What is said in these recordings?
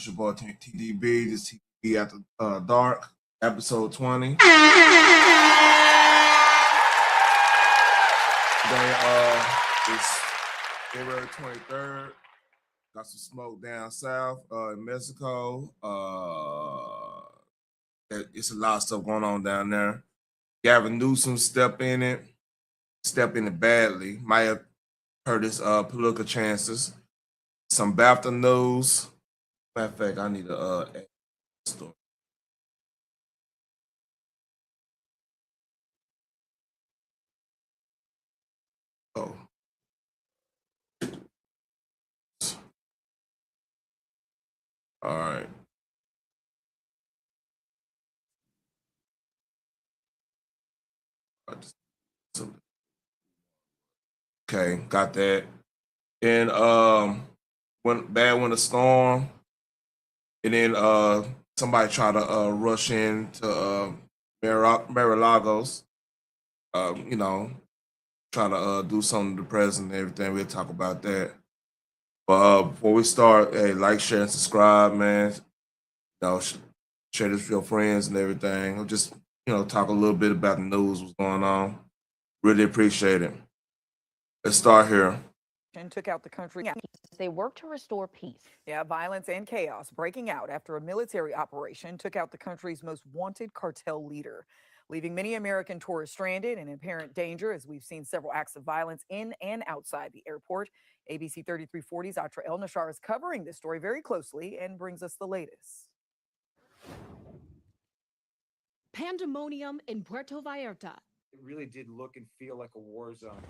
It's your boy TTB. This TTB After Dark, episode 20. Today is February 23rd. Got some smoke down south in Mexico. It's a lot of stuff going on down there. Gavin Newsom stepped in it badly. Might have hurt his political chances. Some Bafta news. Matter of fact, I need to add story. Oh. All right. Okay, got that. And bad winter storm, and then somebody tried to rush into Mar-a-Lagos, try to do something to the president and everything. We'll talk about that. But before we start, hey, like, share, and subscribe, man. Share this with your friends and everything. I'll just, talk a little bit about the news, what's going on. Really appreciate it. Let's start here. Took out the country. They work to restore peace. Yeah, violence and chaos breaking out after a military operation took out the country's most wanted cartel leader, leaving many American tourists stranded and in apparent danger as we've seen several acts of violence in and outside the airport. ABC 3340's Atra El Nashar is covering this story very closely and brings us the latest. Pandemonium in Puerto Vallarta. It really did look and feel like a war zone.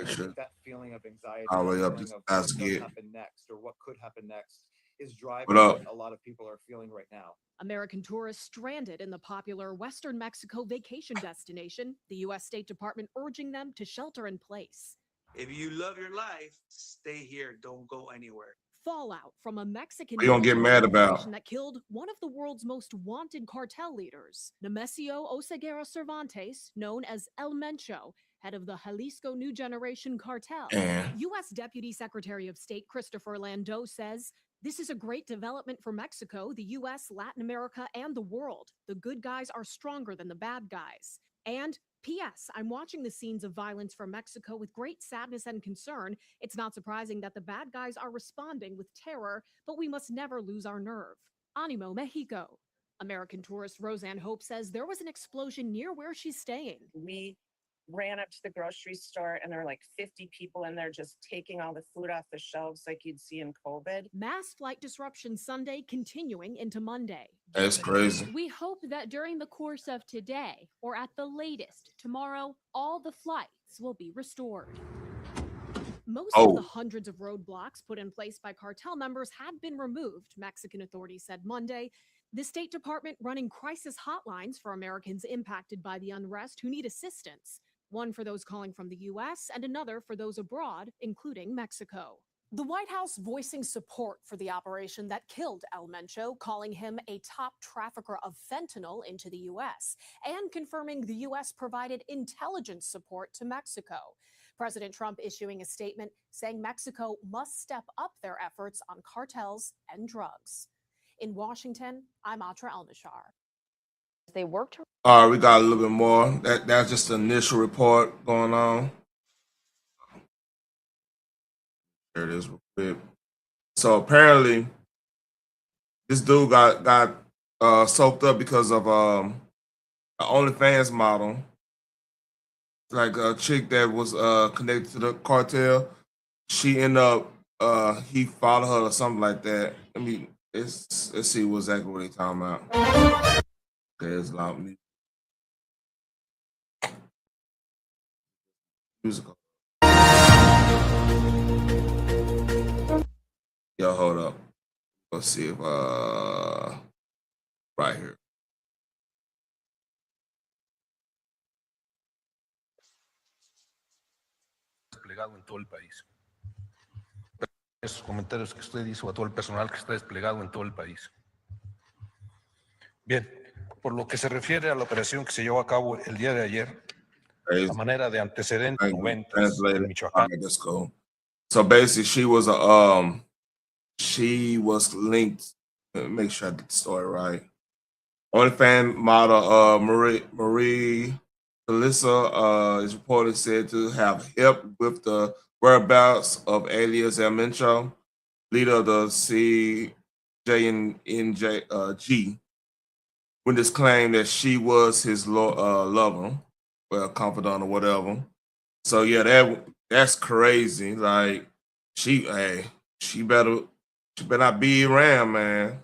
Sure. That feeling of anxiety, All the way up feeling to of what does get. happen next or what could happen next is driving What what a lot of people are feeling right now. American tourists stranded in the popular Western Mexico vacation destination, the U.S. State Department urging them to shelter in place. If you love your life, stay here. Don't go anywhere. Fallout from a Mexican What you gonna get mad about? that killed one of the world's most wanted cartel leaders, Nemesio Oseguera Cervantes, known as El Mencho, head of the Jalisco New Generation Cartel. U.S. Deputy Secretary of State Christopher Landau says, "This is a great development for Mexico, the U.S., Latin America, and the world. The good guys are stronger than the bad guys." And P.S. I'm watching the scenes of violence from Mexico with great sadness and concern. It's not surprising that the bad guys are responding with terror, but we must never lose our nerve. Animo, Mexico. American tourist Roseanne Hope says there was an explosion near where she's staying. We ran up to the grocery store and there were like 50 people in there just taking all the food off the shelves like you'd see in COVID. Mass flight disruption Sunday continuing into Monday. That's crazy. We hope that during the course of today, or at the latest tomorrow, all the flights will be restored. Most of the hundreds of roadblocks put in place by cartel members had been removed, Mexican authorities said Monday. The State Department running crisis hotlines for Americans impacted by the unrest who need assistance. One for those calling from the U.S. and another for those abroad, including Mexico. The White House voicing support for the operation that killed El Mencho, calling him a top trafficker of fentanyl into the U.S., and confirming the U.S. provided intelligence support to Mexico. President Trump issuing a statement saying Mexico must step up their efforts on cartels and drugs. In Washington, I'm Atra El Nashar. They work to. All right, we got a little bit more. That's just the initial report going on. There it is, real quick. So apparently, this dude got soaked up because of an OnlyFans model, like a chick that was connected to the cartel. She ended up he followed her or something like that. Let's see exactly what they're talking about. Okay, it's loud musical. Yo, hold up. Let's see if right here. Desplegado en todo el país. Esos comentarios que usted hizo a todo el personal que está desplegado en todo el país. Bien, por lo que se refiere a la operación que se llevó a cabo el día de ayer, a manera de antecedentes, momentos en Michoacán. That's cool. So basically, she was a she was linked. Let me make sure I get the story right. OnlyFans model Marie Felissa is reportedly said to have helped with the whereabouts of alias El Mencho, leader of the CJNG, when this claim that she was his lover, well, confidant or whatever. So yeah, that's crazy. Like she better not be around, man.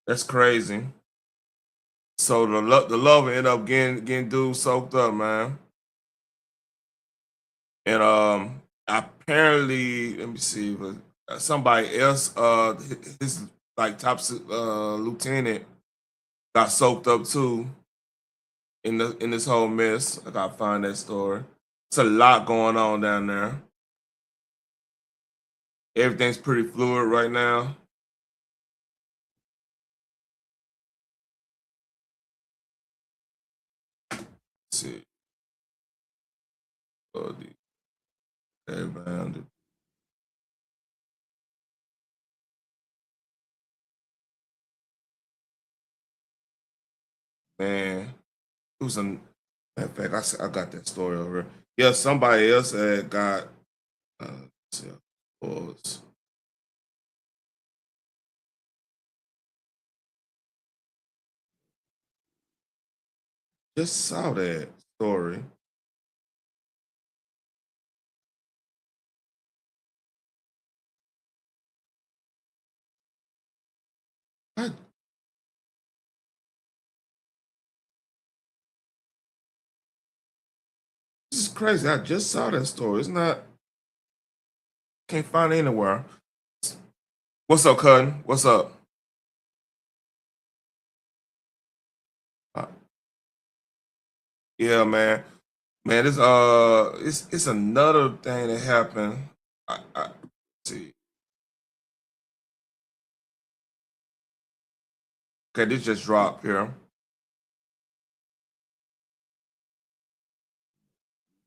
That's crazy. So the lover ended up getting dude soaked up, man. And apparently, let me see, but somebody else, his like top lieutenant got soaked up too in this whole mess. I gotta find that story. It's a lot going on down there. Everything's pretty fluid right now. Let's see. Man, it was in fact, I got that story over. Yeah, somebody else had got. Let's see, pause. Just saw that story. What? This is crazy. I just saw that story. It's not. Can't find it anywhere. What's up, Cutting? What's up? Uh, yeah, man. Man, it's another thing that happened. Let's see. Okay, this just dropped here.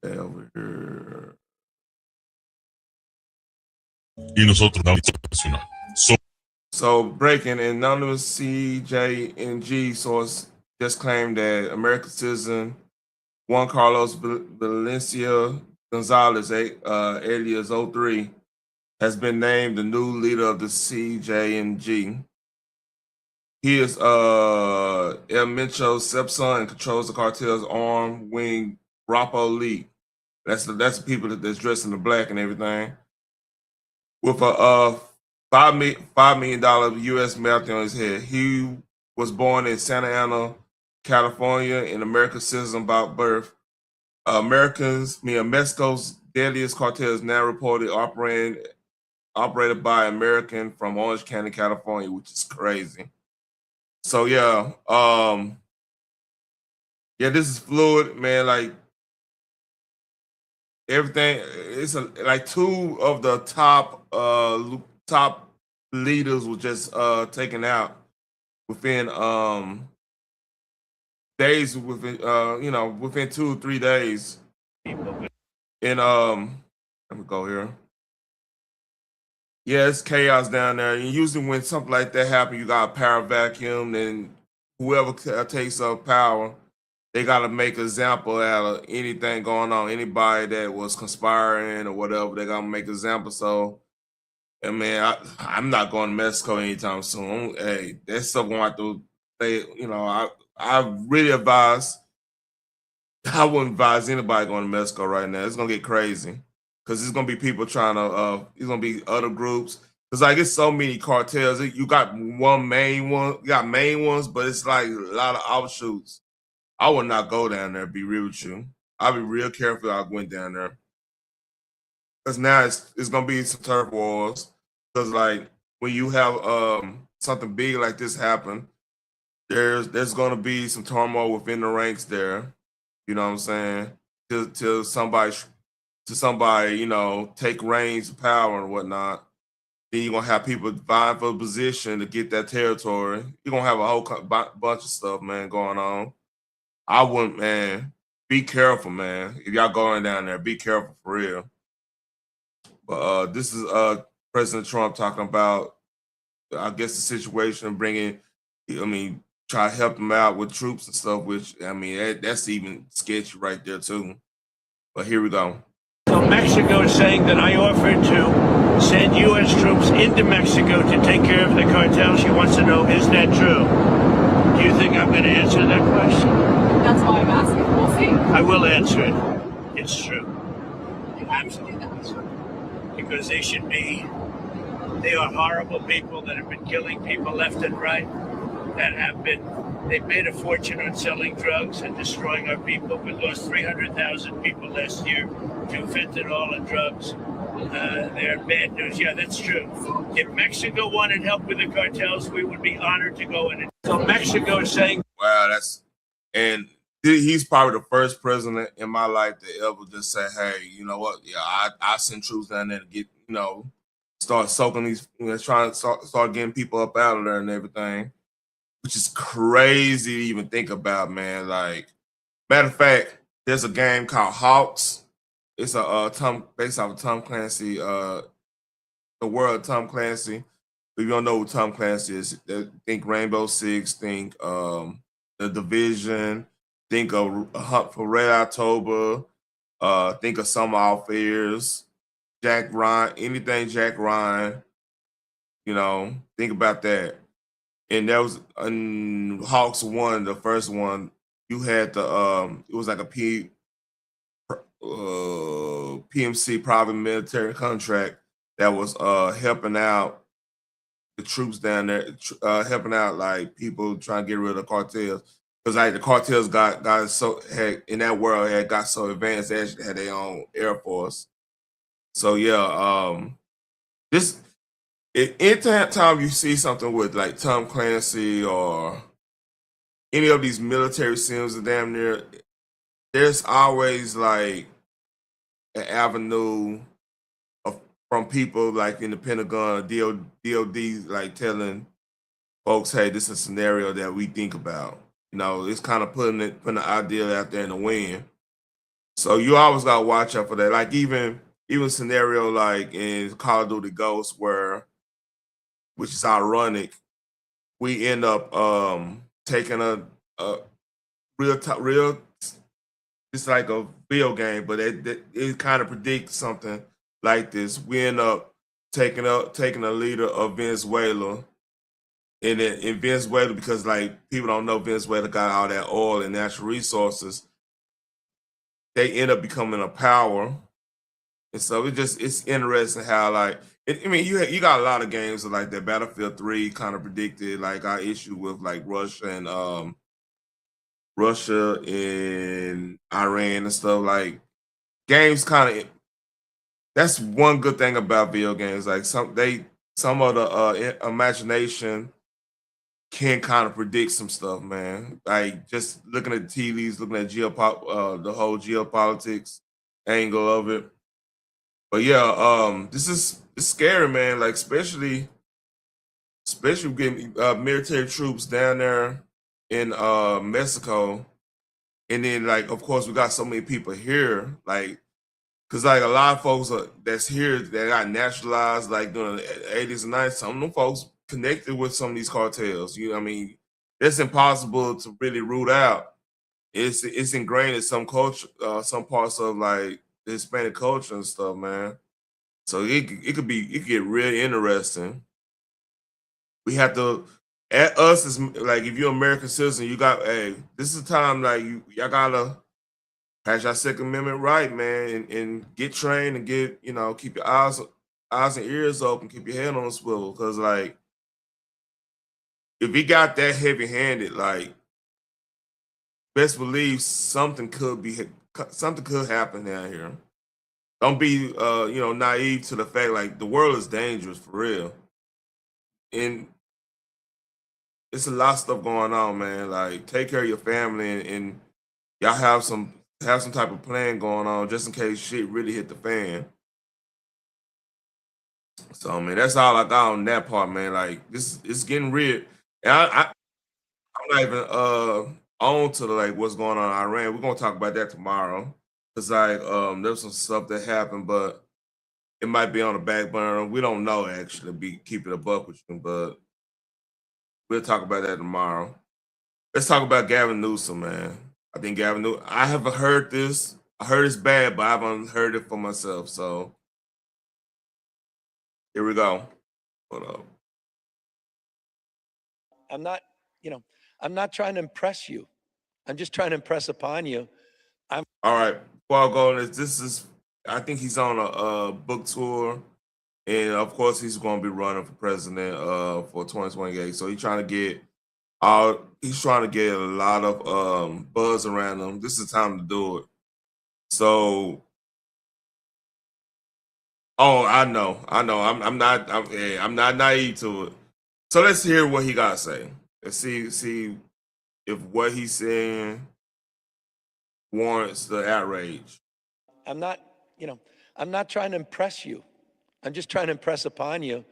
Okay, over here. Y nosotros, nacional. So breaking anonymous CJNG source just claimed that American citizen Juan Carlos Valencia Gonzalez, alias 03, has been named the new leader of the CJNG. He is El Mencho's stepson and controls the cartel's arm wing Rapo Elite. That's the people that's dressed in the black and everything. With a $5 million U.S. bounty on his head. He was born in Santa Ana, California, an American citizen by birth. Mexico's deadliest cartel is now reported operated by American from Orange County, California, which is crazy. So yeah, this is fluid, man. Like everything, it's like two of the top leaders were just taken out within days, within within 2 or 3 days. And let me go here. Yeah, it's chaos down there. And usually when something like that happens, you got a power vacuum, and whoever takes up power, they got to make an example out of anything going on. Anybody that was conspiring or whatever, they got to make an example. So, and man, I'm not going to Mexico anytime soon. Hey, that's stuff going to have to stay. I really advise. I wouldn't advise anybody going to Mexico right now. It's gonna get crazy because there's gonna be people trying to. There's gonna be other groups. Cause like it's so many cartels. You got main one. You got main ones, but it's like a lot of offshoots. I would not go down there. Be real with you. I'll be real careful. I went down there because now it's gonna be some turf wars. Because like when you have something big like this happen, there's gonna be some turmoil within the ranks there. You know what I'm saying? Till somebody, take reins of power and whatnot. Then you're gonna have people vying for a position to get that territory. You're gonna have a whole bunch of stuff, man, going on. I wouldn't, man. Be careful, man. If y'all going down there, be careful for real. But this is President Trump talking about, I guess, the situation, try to help them out with troops and stuff, which, that's even sketchy right there, too. But here we go. So Mexico is saying that I offered to send U.S. troops into Mexico to take care of the cartel. She wants to know, is that true? Do you think I'm going to answer that question? That's why I'm asking. We'll see. I will answer it. It's true. Absolutely true. Because they are horrible people that have been killing people left and right, they've made a fortune on selling drugs and destroying our people. We lost 300,000 people last year to fentanyl and drugs. They're bad news. Yeah, that's true. If Mexico wanted help with the cartels, we would be honored to go in. So Mexico is saying, wow, he's probably the first president in my life to ever just say, hey, you know what? Yeah, I send troops down there to get, start soaking these, trying to start getting people up out of there and everything, which is crazy to even think about, man. Like, matter of fact, there's a game called Hawks. It's based off of Tom Clancy, the world of Tom Clancy. If you don't know who Tom Clancy is, think Rainbow Six, think The Division, think of Hunt for Red October, think of Summer All Fears, Jack Ryan, anything Jack Ryan, think about that. And that was Hawks 1, the first one. You had it was like a PMC, private military contract, that was helping out the troops down there, helping out like people trying to get rid of the cartels. Because like the cartels got in that world had got so advanced, they actually had their own air force. So yeah, anytime you see something with like Tom Clancy or any of these military sims, damn near, there's always like an avenue from people like in the Pentagon, DOD, like telling folks, hey, this is a scenario that we think about. It's kind of putting the idea out there in the wind. So you always gotta watch out for that. Like even scenario like in Call of Duty Ghosts, which is ironic, we end up taking a real. It's like a video game, but it kind of predicts something like this. We end up taking a leader of Venezuela, and in Venezuela, because like people don't know, Venezuela got all that oil and natural resources. They end up becoming a power, and so it's interesting how like you got a lot of games like that. Battlefield 3 kind of predicted like our issue with like Russia and Iran and stuff. Like games kind of, that's one good thing about video games. Like some of the imagination can kind of predict some stuff, man. Like just looking at the TVs, looking at the whole geopolitics angle of it. But yeah, it's scary, man. Like especially getting military troops down there in Mexico, and then like of course we got so many people here, like because like a lot of folks that's here that got naturalized like during the 80s and 90s. Some of them folks connected with some of these cartels. It's impossible to really root out. It's ingrained in some culture, some parts of like the Hispanic culture and stuff, man. So it could get really interesting. We have to, at us as like, if you're an American citizen, you got, hey, this is the time like y'all gotta pass your Second Amendment right, man, and get trained and get, keep your eyes and ears open, keep your head on the swivel, because like if we got that heavy handed, like best believe something could happen down here. Don't be naive to the fact like the world is dangerous for real. And it's a lot of stuff going on, man. Like take care of your family and y'all have some type of plan going on just in case shit really hit the fan. So man, that's all I got on that part, man. Like it's getting real. And I'm not even on to like what's going on in Iran. We're gonna talk about that tomorrow. Cause like there's some stuff that happened, but it might be on the back burner. We don't know actually. Keep it a buck with you, but we'll talk about that tomorrow. Let's talk about Gavin Newsom, man. I think Gavin Newsom. I haven't heard this. I heard it's bad, but I haven't heard it for myself. So here we go. Hold up. I'm not, I'm not trying to impress you. I'm just trying to impress upon you. All right. Before I go on this is, I think he's on a book tour. And of course, he's going to be running for president for 2028. So he's trying to get a lot of buzz around him. This is the time to do it. So, I know. I'm not naive to it. So let's hear what he got to say. Let's see if what he's saying warrants the outrage. I'm not trying to impress you. I'm just trying to impress upon you.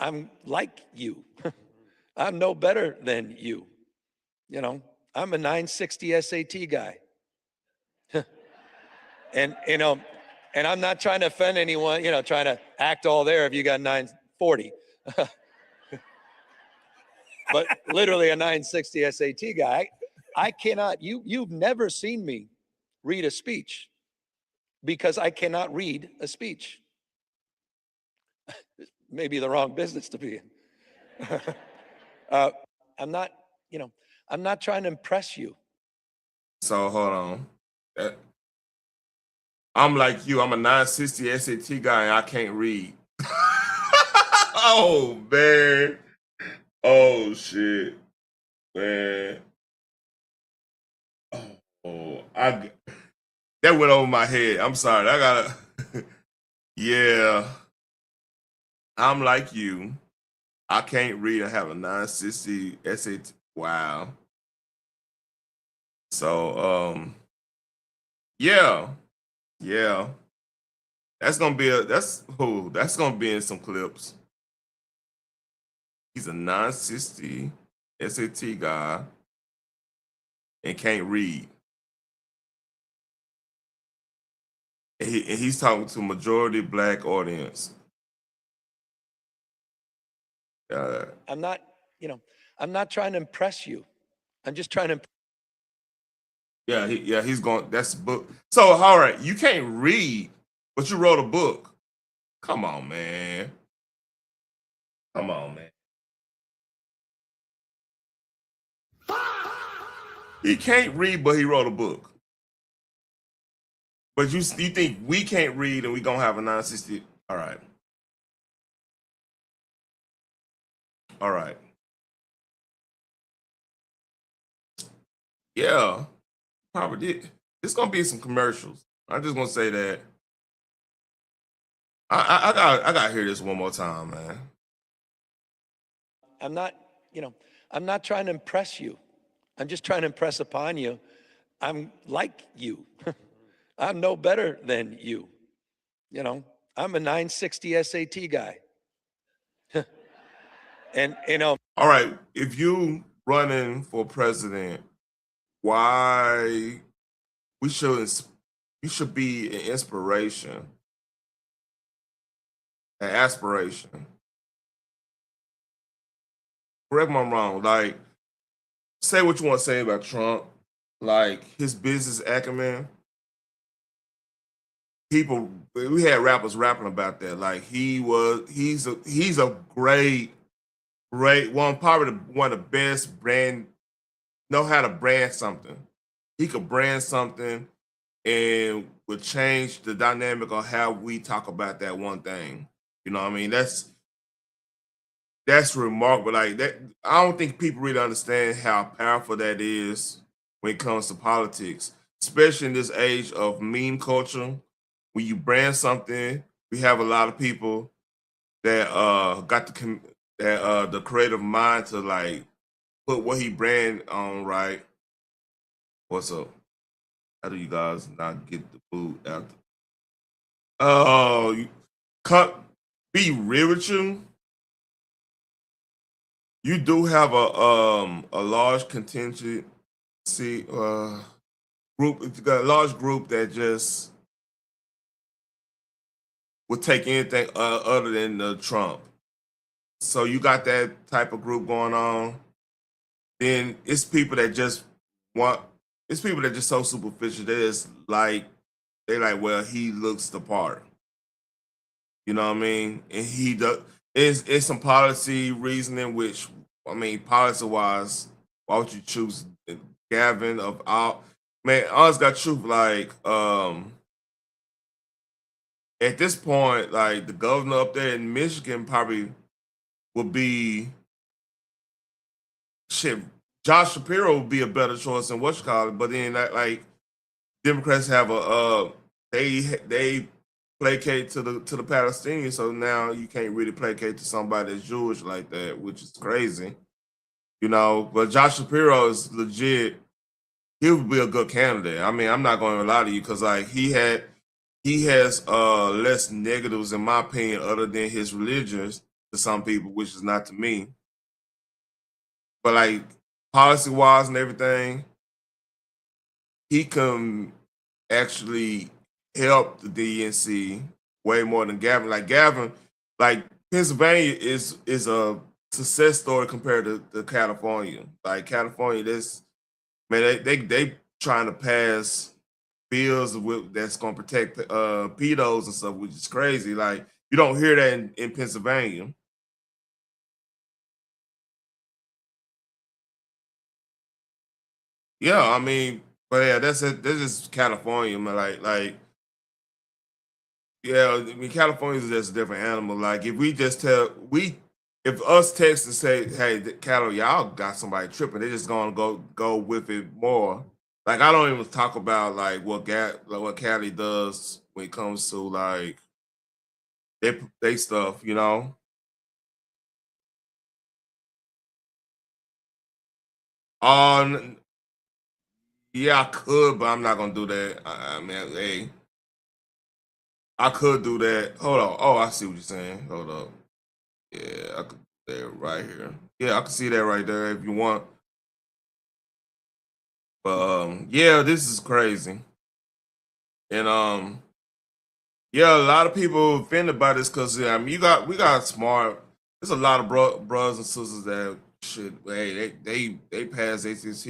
I'm like you. I'm no better than you. I'm a 960 SAT guy. and I'm not trying to offend anyone, trying to act all there if you got 940. But literally a 960 SAT guy. I cannot, you've never seen me read a speech because I cannot read a speech. Maybe the wrong business to be in. I'm not trying to impress you. So hold on. I'm like you. I'm a 960 SAT guy and I can't read. Oh man. Oh shit. Man. That went over my head. I'm sorry. I gotta yeah. I'm like you. I can't read. I have a 960 SAT. Wow. So yeah. That's gonna be in some clips. He's a 960 SAT guy and can't read. And he's talking to a majority black audience. I'm not trying to impress you. I'm just trying to. He's going. That's book. So all right, you can't read, but you wrote a book. Come on, man. He can't read, but he wrote a book. But you think we can't read and we gonna have a 960? All right. Yeah, probably did. It's gonna be some commercials. I'm just gonna say that. I gotta hear this one more time, man. I'm not trying to impress you. I'm just trying to impress upon you. I'm like you. I'm no better than you. I'm a 960 SAT guy. And all right, if you running for president, why you should be an inspiration, an aspiration. Correct me if I'm wrong. Like, say what you want to say about Trump, like his business acumen. We had rappers rapping about that. Like he's a great one, probably one of the best know how to brand something. He could brand something and would change the dynamic of how we talk about that one thing. You know what I mean? That's remarkable. Like that, I don't think people really understand how powerful that is when it comes to politics, especially in this age of meme culture. When you brand something, we have a lot of people that got the creative mind to like put what he brand on right. What's up? How do you guys not get the food out? You cut. Be real with you. You do have a large contingency group. You got a large group that just would take anything other than Trump. So you got that type of group going on. Then it's people that just want. It's people that just so superficial. They like, well, he looks the part. You know what I mean? And he does. It's some policy reasoning, which I mean, policy wise, why would you choose Gavin of all? Man, honest got truth. Like, at this point, like the governor up there in Michigan probably would be shit. Josh Shapiro would be a better choice than what you call it. But then, like Democrats have they placate to the Palestinians, so now you can't really placate to somebody that's Jewish like that, which is crazy, you know. But Josh Shapiro is legit. He would be a good candidate. I mean, I'm not going to lie to you because like he has less negatives in my opinion, other than his religions to some people, which is not to me. But like policy wise and everything, he can actually help the DNC way more than Gavin. Like Gavin, like Pennsylvania is a success story compared to California. Like California, this man, they trying to pass bills that's going to protect pedos and stuff, which is crazy. Like you don't hear that in Pennsylvania. Yeah, I mean, but yeah, that's it. This is California, man. Yeah, I mean, California is just a different animal. Like, if we just if us Texans say, "Hey, Cal, y'all got somebody tripping," they're just gonna go with it more. Like, I don't even talk about like what Cali does when it comes to like they stuff, you know. On Yeah, I could, but I'm not gonna do that. I mean, hey, I could do that. Hold on. Oh, I see what you're saying. Hold up. Yeah, I could do that right here. Yeah, I can see that right there if you want. But yeah, this is crazy. And yeah, a lot of people offended by this because I mean, we got smart. There's a lot of brothers and sisters that should hey they pass ACT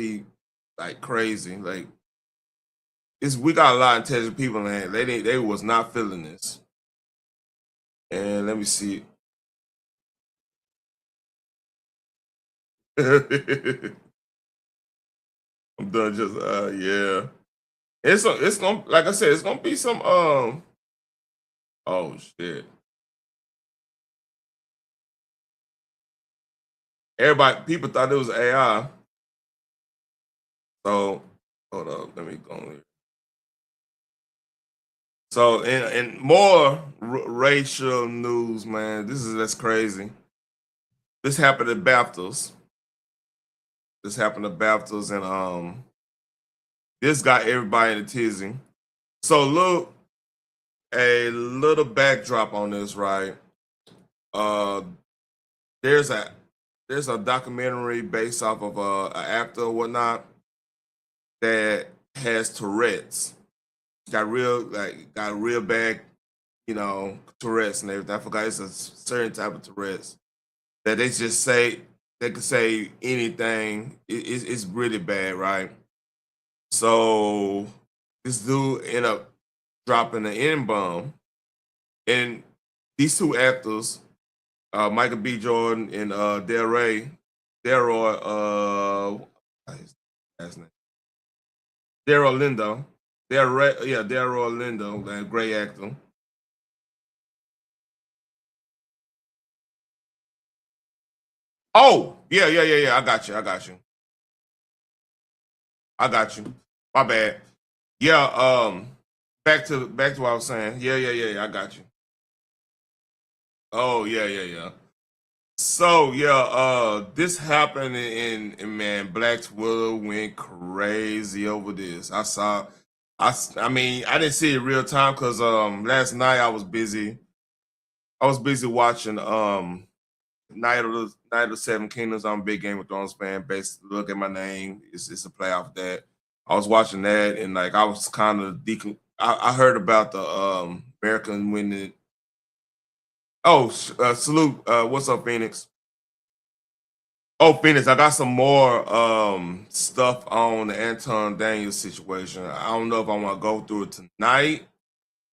like crazy. Like we got a lot of intelligent people in there. They was not feeling this. And let me see. I'm done. Just yeah. It's gonna like I said, it's gonna be some oh shit. People thought it was AI. So hold up, let me go here. So in more racial news, man, that's crazy. This happened at Baftas. And this got everybody in a tizzy. So look, a little backdrop on this, right? Uh, there's a documentary based off of an actor or whatnot that has Tourette's. Got real bad, you know, Tourette's and everything. I forgot it's a certain type of Tourette's that they could say anything. It's really bad, right? So this dude ended up dropping an N bomb, and these two actors, Michael B. Jordan and Delroy, his last name? Daryl Lindo. Daryl Lindo, a great actor. Oh, yeah. I got you. My bad. Yeah, back to what I was saying. Yeah. I got you. Oh, yeah. So yeah, this happened in man, Black Twitter went crazy over this. I mean, I didn't see it real time because last night I was busy. I was busy watching Night of the Seven Kingdoms. I'm a big Game of Thrones fan. Basically, look at my name. It's a play off that. I was watching that and like I was kind of I heard about the American winning Oh, salute. What's up, Phoenix? Oh, Phoenix, I got some more stuff on the Anton Daniels situation. I don't know if I want to go through it tonight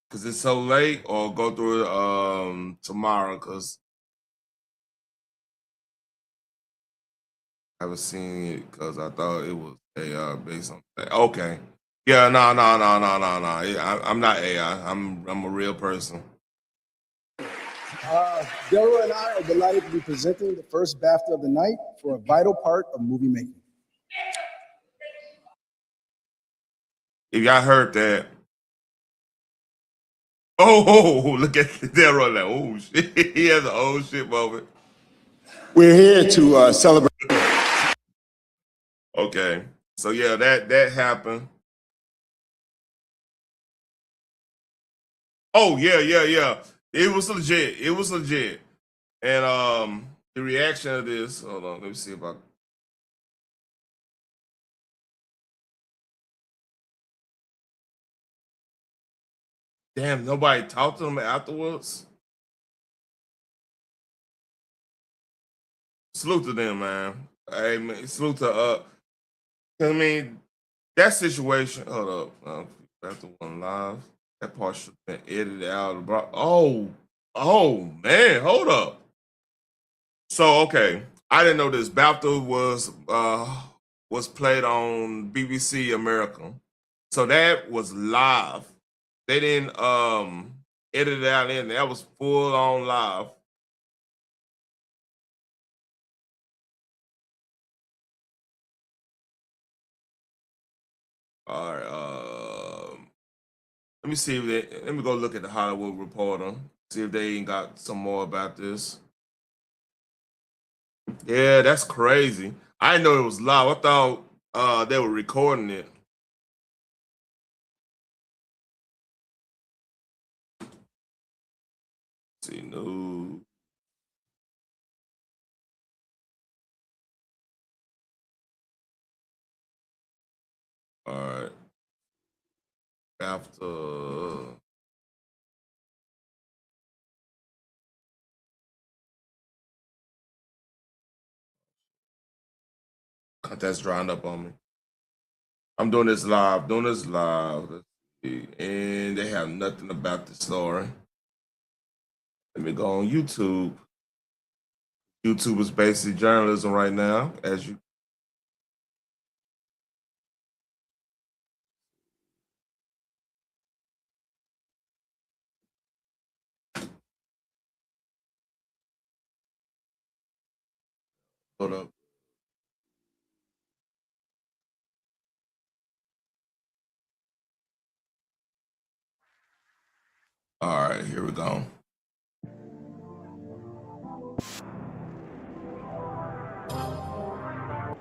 because it's so late, or go through it tomorrow because I haven't seen it because I thought it was AI based on that. Okay. Yeah, no. I'm not AI. I'm a real person. Delroy and I are delighted to be presenting the first BAFTA of the night for a vital part of movie making. If y'all heard that, oh, look at Delroy, like, oh shit, he has an old shit moment. We're here to celebrate. Okay, so yeah, that happened. Oh yeah. It was legit. And the reaction of this. Hold on, let me see if I. Damn, nobody talked to him afterwards. Salute to them, man. Hey, man, salute to I mean, that situation. Hold up, after one live, that part should have been edited out. Bro. Oh man, hold up. So okay, I didn't know this. Bafta was played on BBC America, so that was live. They didn't edit it out in. That was full on live. All right. Let me see if let me go look at the Hollywood Reporter. See if they ain't got some more about this. Yeah, that's crazy. I didn't know it was live. I thought they were recording it. Let's see, no. All right. After that's drying up on me. I'm doing this live. Let's see. And they have nothing about the story. Let me go on YouTube. YouTube is basically journalism right now, as you. Hold up. All right, here we go.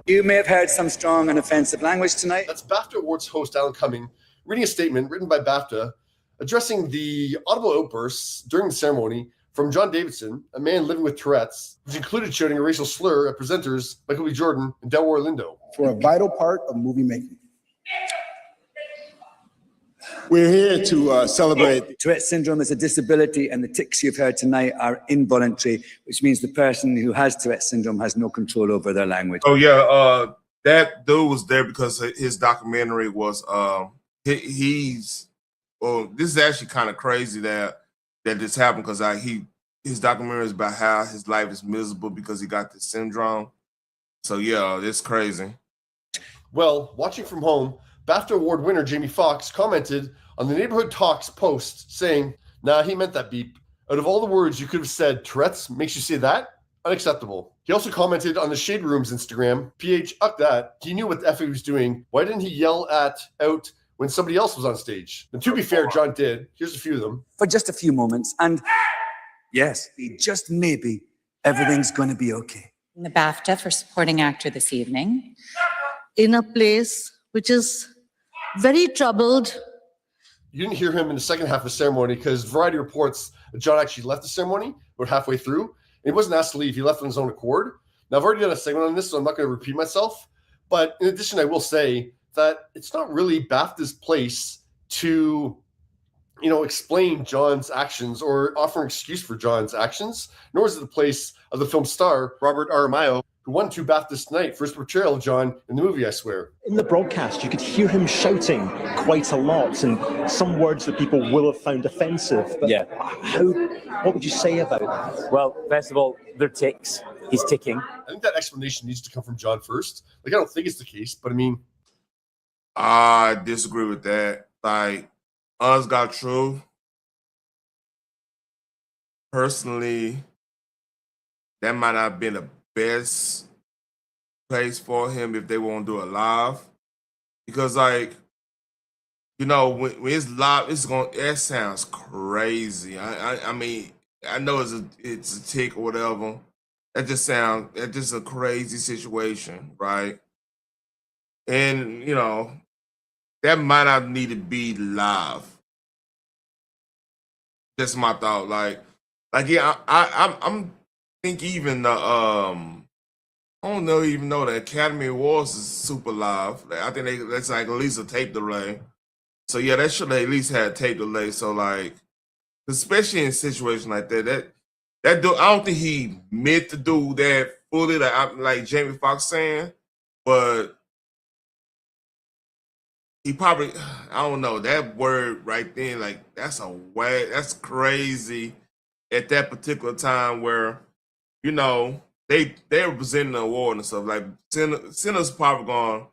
You may have heard some strong and offensive language tonight. That's BAFTA Awards host Alan Cumming reading a statement written by BAFTA addressing the audible outbursts during the ceremony from John Davidson, a man living with Tourette's, which included shouting a racial slur at presenters Michael B. Jordan and Delroy Lindo. For a vital part of movie making. We're here to celebrate. Tourette syndrome is a disability, and the tics you've heard tonight are involuntary, which means the person who has Tourette syndrome has no control over their language. Oh yeah, that dude was there because his documentary was he's. Well, this is actually kind of crazy that this happened because his documentary is about how his life is miserable because he got this syndrome. So yeah, it's crazy. Well, watching from home, BAFTA Award winner Jamie Foxx commented on the Neighborhood Talks post saying, "Nah, he meant that beep. Out of all the words you could have said, Tourette's makes you say that? Unacceptable." He also commented on the Shade Room's Instagram, "PH, up that. He knew what the F he was doing. Why didn't he yell out when somebody else was on stage?" And to be fair, John did. Here's a few of them. For just a few moments, and yes, just maybe, everything's going to be okay. The BAFTA for supporting actor this evening. In a place which is very troubled. You didn't hear him in the second half of the ceremony because Variety reports that John actually left the ceremony about halfway through. And he wasn't asked to leave. He left on his own accord. Now, I've already done a segment on this, so I'm not going to repeat myself. But in addition, I will say that it's not really BAFTA's place to explain John's actions or offer an excuse for John's actions, nor is it the place of the film star, Robert Aramayo, who won 2 BAFTAs tonight for his portrayal of John in the movie, I swear. In the broadcast, you could hear him shouting quite a lot, and some words that people will have found offensive. But yeah. What would you say about that? Well, first of all, they're ticks. He's ticking. I think that explanation needs to come from John first. Like, I don't think it's the case, but I mean... I disagree with that. Like, honest God true. Personally, that might not have been the best place for him if they won't do it live. Because, like, when it's live, that sounds crazy. I mean, I know it's a tick or whatever. That's just a crazy situation, right? And, that might not need to be live. That's my thought. Like yeah, I'm think even the I don't know even know the Academy Awards is super live. Like, I think that's like at least a tape delay. So yeah, that should have at least had a tape delay. So like, especially in a situation like that I don't think he meant to do that fully. Like Jamie Foxx saying, but he probably, I don't know, that word right then, like that's crazy at that particular time where, they were presenting the award and stuff. Like Sinners probably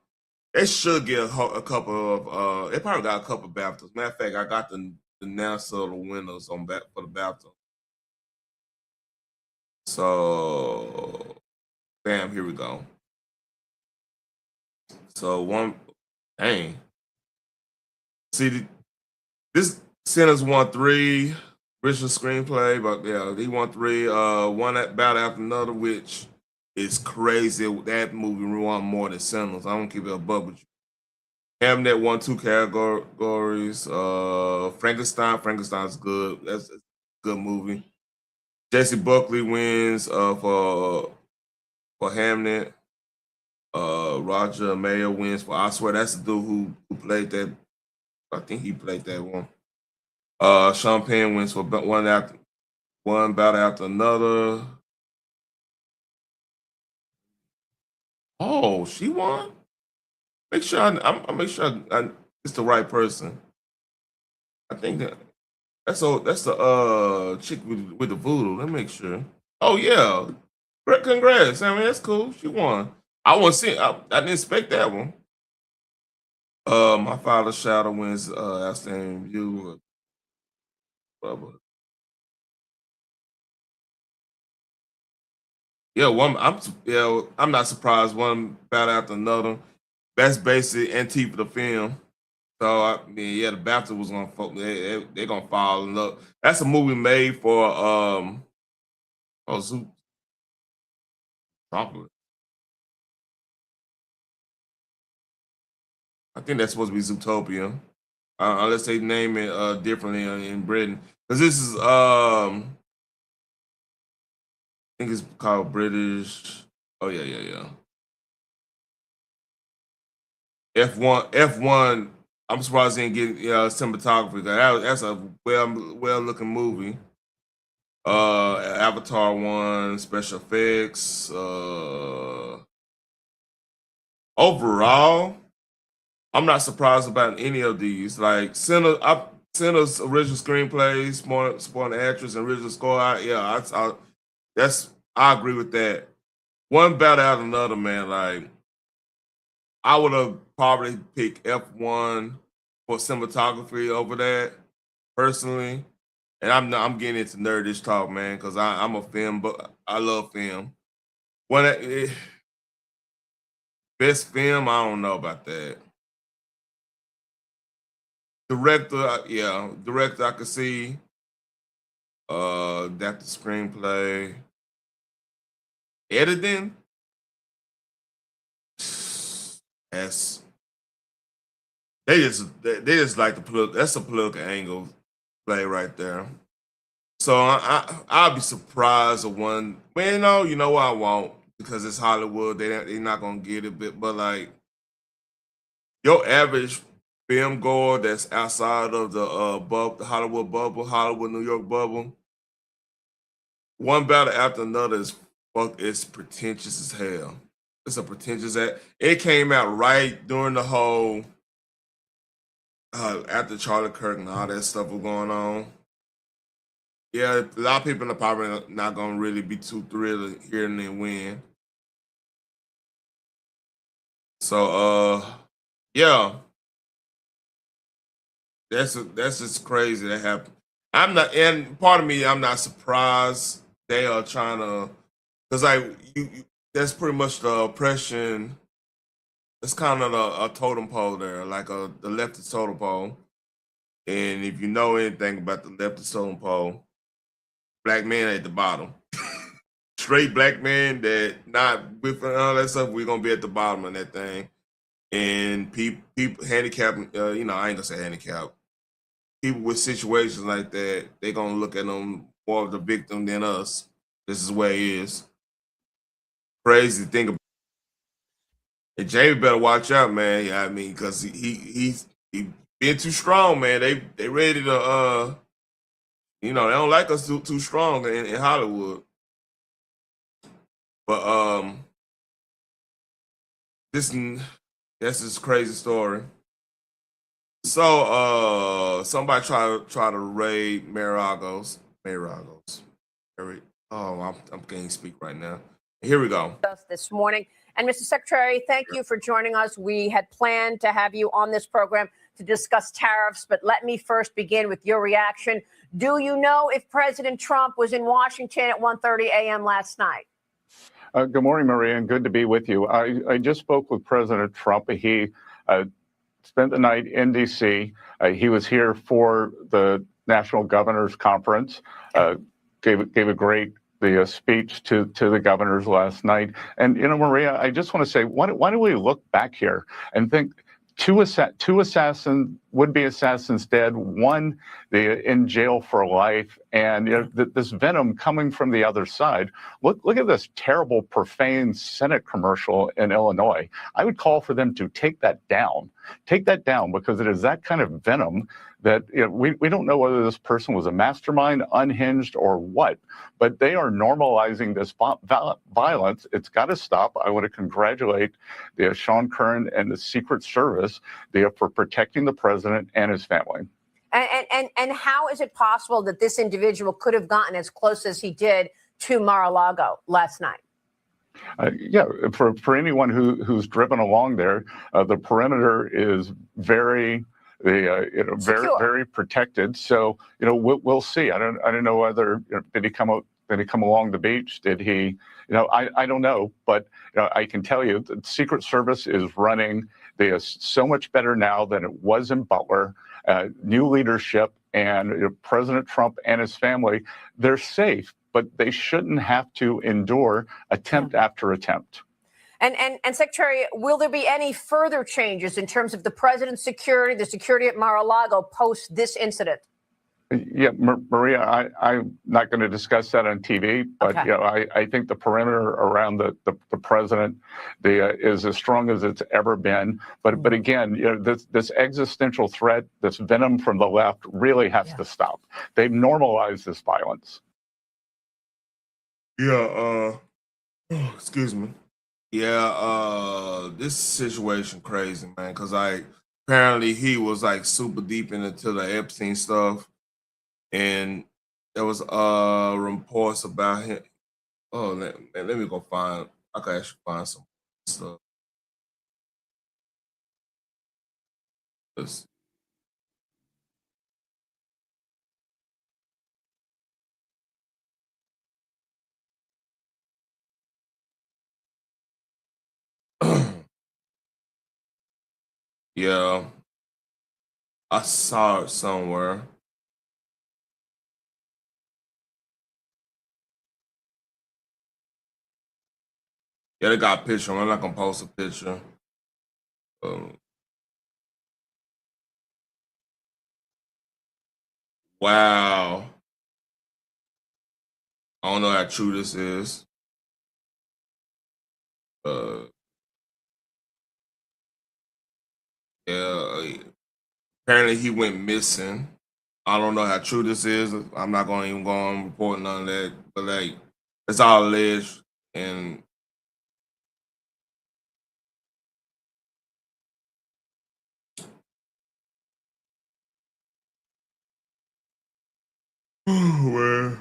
they should get a couple of, they probably got a couple of BAFTAs. Matter of fact, I got the NASA of the winners for the BAFTA. So, bam, here we go. So dang. See, this Sinners won 3 original screenplay, but yeah, he won 3. One battle after another, which is crazy. That movie won more than Sinners. I don't keep it above with you. Hamnet won 2 categories. Frankenstein's good. That's a good movie. Jesse Buckley wins for Hamnet. Roger Mayer wins for I Swear. That's the dude who played that. I think he played that one. Sean Penn wins for one battle after another. Oh, she won. Make sure I make sure it's the right person. I think that's the chick with the voodoo. Let me make sure. Oh yeah, congrats! I mean that's cool. She won. I didn't expect that one. My Father's Shadow wins outstanding review. Yeah, I'm not surprised. One battle after another. Best basic Antifa the film. So I mean, yeah, the BAFTA was gonna they're gonna fall in love. That's a movie made for Zootopia. I think that's supposed to be Zootopia, unless they name it differently in Britain. Because this is I think it's called British. Oh yeah. F1. I'm surprised they didn't get cinematography. That's a well looking movie. Avatar 1, special effects. Overall, I'm not surprised about any of these. Like Sinners original screenplay, supporting actress, and original score. I agree with that. One battle out of another, man. Like I would have probably picked F1 for cinematography over that personally. And I'm getting into nerdish talk, man, because I'm a film, but I love film. Best film, I don't know about that. Director, I could see. Adapted screenplay. Editing. They just like that's a political angle play right there. So I'll be surprised of one. Well, you know what, I won't, because it's Hollywood. They're not gonna get it, but like your average film goer that's outside of the the Hollywood bubble, Hollywood, New York bubble. One battle after another is it's pretentious as hell. It's a pretentious act. It came out right during the whole after Charlie Kirk and all that stuff was going on. Yeah, a lot of people are probably not gonna really be too thrilled hearing them win. So yeah, that's just crazy that happened. I'm not, and part of me, I'm not surprised they are trying to, because like that's pretty much the oppression. It's kind of a totem pole there, like the leftist totem pole. And if you know anything about the leftist totem pole, black men at the bottom, straight black men that not with all that stuff, we're gonna be at the bottom of that thing. And people handicapped, I ain't gonna say handicapped. People with situations like that, they gonna look at them more of the victim than us. This is where it is. Crazy to think about. And Jamie better watch out, man. Yeah, I mean, because he been too strong, man. They ready to they don't like us too strong in Hollywood. But this that's this crazy story. So somebody try to raid Maragos. Oh, I'm can't speak right now. Here we go. This morning. And Mr. Secretary, thank you for joining us. We had planned to have you on this program to discuss tariffs, but let me first begin with your reaction. Do you know if President Trump was in Washington at 1:30 a.m. last night? Good morning, Maria, and good to be with you. I just spoke with President Trump. He spent the night in D.C. He was here for the National Governors Conference, gave a great speech to the governors last night. And, Maria, I just want to say, why do we look back here and think two would-be assassins dead, one in jail for life, and this venom coming from the other side. Look at this terrible, profane Senate commercial in Illinois. I would call for them to take that down. Take that down, because it is that kind of venom that we don't know whether this person was a mastermind, unhinged, or what, but they are normalizing this violence. It's got to stop. I want to congratulate Sean Curran and the Secret Service for protecting the president and his family. And how is it possible that this individual could have gotten as close as he did to Mar-a-Lago last night? For anyone who's driven along there, the perimeter is very very protected. So we'll see. I don't know whether did he come along the beach? Did he? I don't know, but I can tell you the Secret Service is running. They are so much better now than it was in Butler. New leadership and President Trump and his family, they're safe, but they shouldn't have to endure attempt after attempt. And Secretary, will there be any further changes in terms of the president's security, the security at Mar-a-Lago post this incident? Yeah, Maria, I'm not going to discuss that on TV, but I think the perimeter around the president is as strong as it's ever been. But again, this existential threat, this venom from the left, really has to stop. They've normalized this violence. Excuse me. Yeah, this situation crazy, man, because apparently he was super deep into the Epstein stuff, and there was reports about him. Oh, let me go find. I can actually find some stuff. Yeah, I saw it somewhere. Yeah, they got a picture. I'm not gonna post a picture. Wow. I don't know how true this is. Yeah, apparently he went missing. I don't know how true this is. I'm not going to even go on reporting none of that, but like it's all alleged. And well,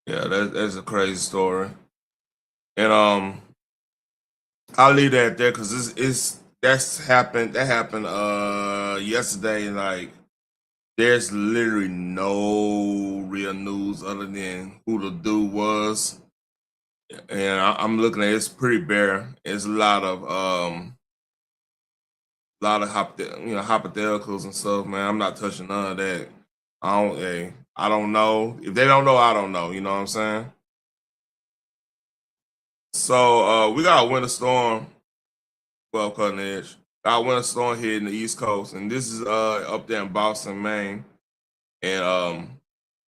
yeah, that's a crazy story. And I'll leave that there because that happened yesterday. Like there's literally no real news other than who the dude was. And I'm looking at it's pretty bare. It's a lot of hypotheticals and stuff, man. I'm not touching none of that. I don't know. If they don't know, I don't know. You know what I'm saying? So we got a winter storm. Well, cutting edge. Got a winter storm here in the East Coast, and this is up there in Boston, Maine. And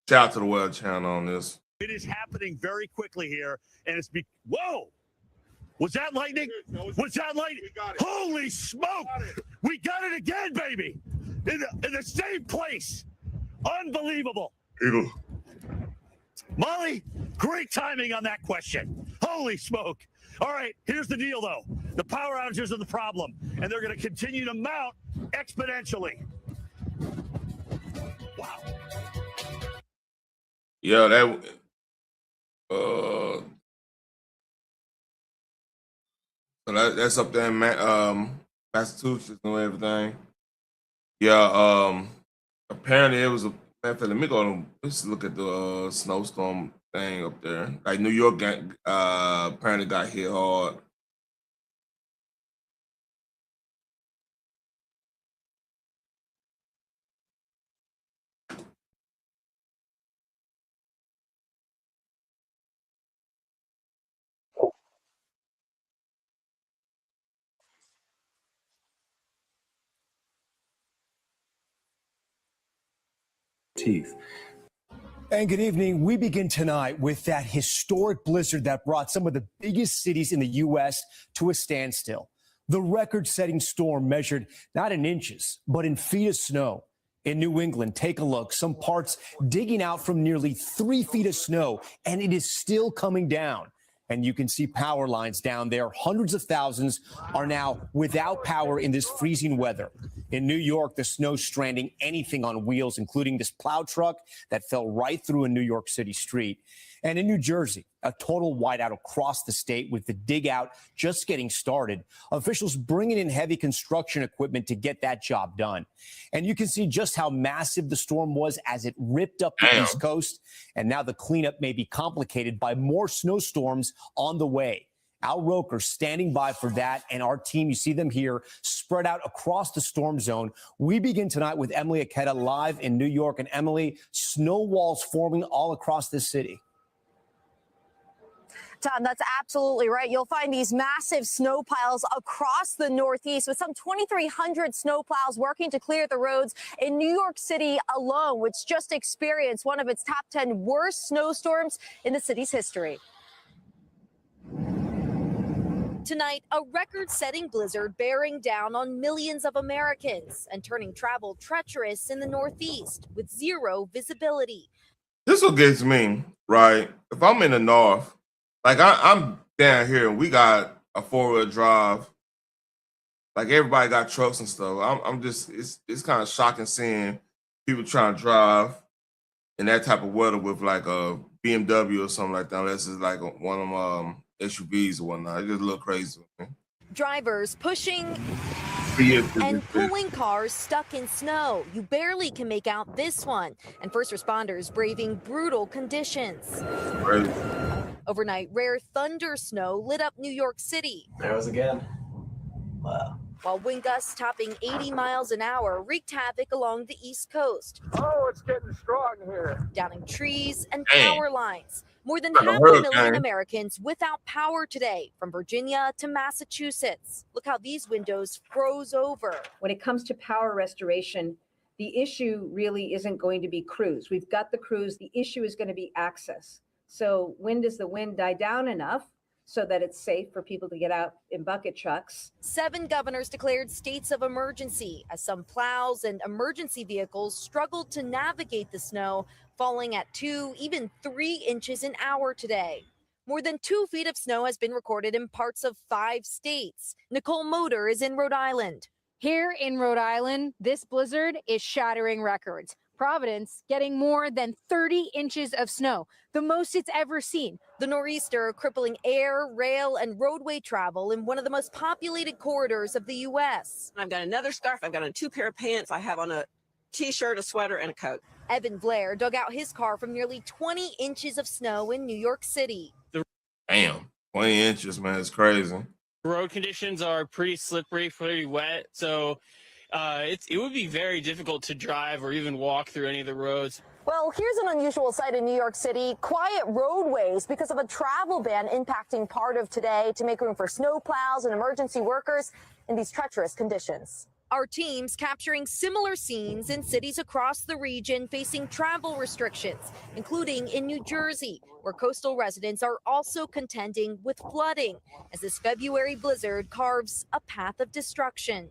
shout out to the Weather Channel on this. It is happening very quickly here, and whoa! Was that lightning? Was that lightning? Holy smoke! We got it again, baby! In the same place. Unbelievable. Eagle. Molly, great timing on that question. Holy smoke. All right, here's the deal, though. The power outages are the problem, and they're going to continue to mount exponentially. Wow. Yeah, that's up there in Massachusetts and everything. Yeah, apparently it was a. Let's look at the snowstorm thing up there. Like New York apparently got hit hard. Teeth. And good evening. We begin tonight with that historic blizzard that brought some of the biggest cities in the U.S. to a standstill. The record-setting storm measured not in inches, but in feet of snow. In New England, take a look. Some parts digging out from nearly 3 feet of snow, and it is still coming down. And you can see power lines down there. Hundreds of thousands are now without power in this freezing weather. In New York, the snow stranding anything on wheels, including this plow truck that fell right through a New York City street. And in New Jersey, a total whiteout across the state with the dig out just getting started. Officials bringing in heavy construction equipment to get that job done. And you can see just how massive the storm was as it ripped up the East Coast. And now the cleanup may be complicated by more snowstorms on the way. Al Roker standing by for that, and our team, you see them here, spread out across the storm zone. We begin tonight with Emily Aketa live in New York. And Emily, snow walls forming all across this city. Tom, that's absolutely right. You'll find these massive snow piles across the Northeast with some 2,300 snowplows working to clear the roads in New York City alone, which just experienced one of its top 10 worst snowstorms in the city's history. Tonight, a record-setting blizzard bearing down on millions of Americans and turning travel treacherous in the Northeast with zero visibility. This what gets me, right? If I'm in the North, like I'm down here and we got a 4-wheel drive. Like everybody got trucks and stuff. I'm just it's kind of shocking seeing people trying to drive in that type of weather with like a BMW or something like that. Unless it's like one of them SUVs or whatnot. It just look crazy. Drivers pushing and pulling cars stuck in snow. You barely can make out this one. And first responders braving brutal conditions. Crazy. Overnight, rare thunder snow lit up New York City. There it was again. Wow. While wind gusts topping 80 miles an hour wreaked havoc along the East Coast. Oh, it's getting strong here. Downing trees and Dang. power lines. More than Like a 500,000 hurricane. Americans without power today, from Virginia to Massachusetts. Look how these windows froze over. When it comes to power restoration, the issue really isn't going to be crews. We've got the crews. The issue is going to be access. So when does the wind die down enough so that it's safe for people to get out in bucket trucks. 7 governors declared states of emergency as some plows and emergency vehicles struggled to navigate the snow, falling at 2, even 3 inches an hour today. More than 2 feet of snow has been recorded in parts of 5 states. Nicole Motor is in Rhode Island. Here in Rhode Island, this blizzard is shattering records. Providence getting more than 30 inches of snow, the most it's ever seen. The nor'easter crippling air, rail, and roadway travel in one of the most populated corridors of the U.S. I've got another scarf. I've got on 2 pair of pants. I have on a T-shirt, a sweater, and a coat. Evan Blair dug out his car from nearly 20 inches of snow in New York City. Damn, 20 inches, man, it's crazy. Road conditions are pretty slippery, pretty wet, so it would be very difficult to drive or even walk through any of the roads. Well, here's an unusual sight in New York City. Quiet roadways because of a travel ban impacting part of today to make room for snowplows and emergency workers in these treacherous conditions. Our teams capturing similar scenes in cities across the region facing travel restrictions, including in New Jersey, where coastal residents are also contending with flooding as this February blizzard carves a path of destruction.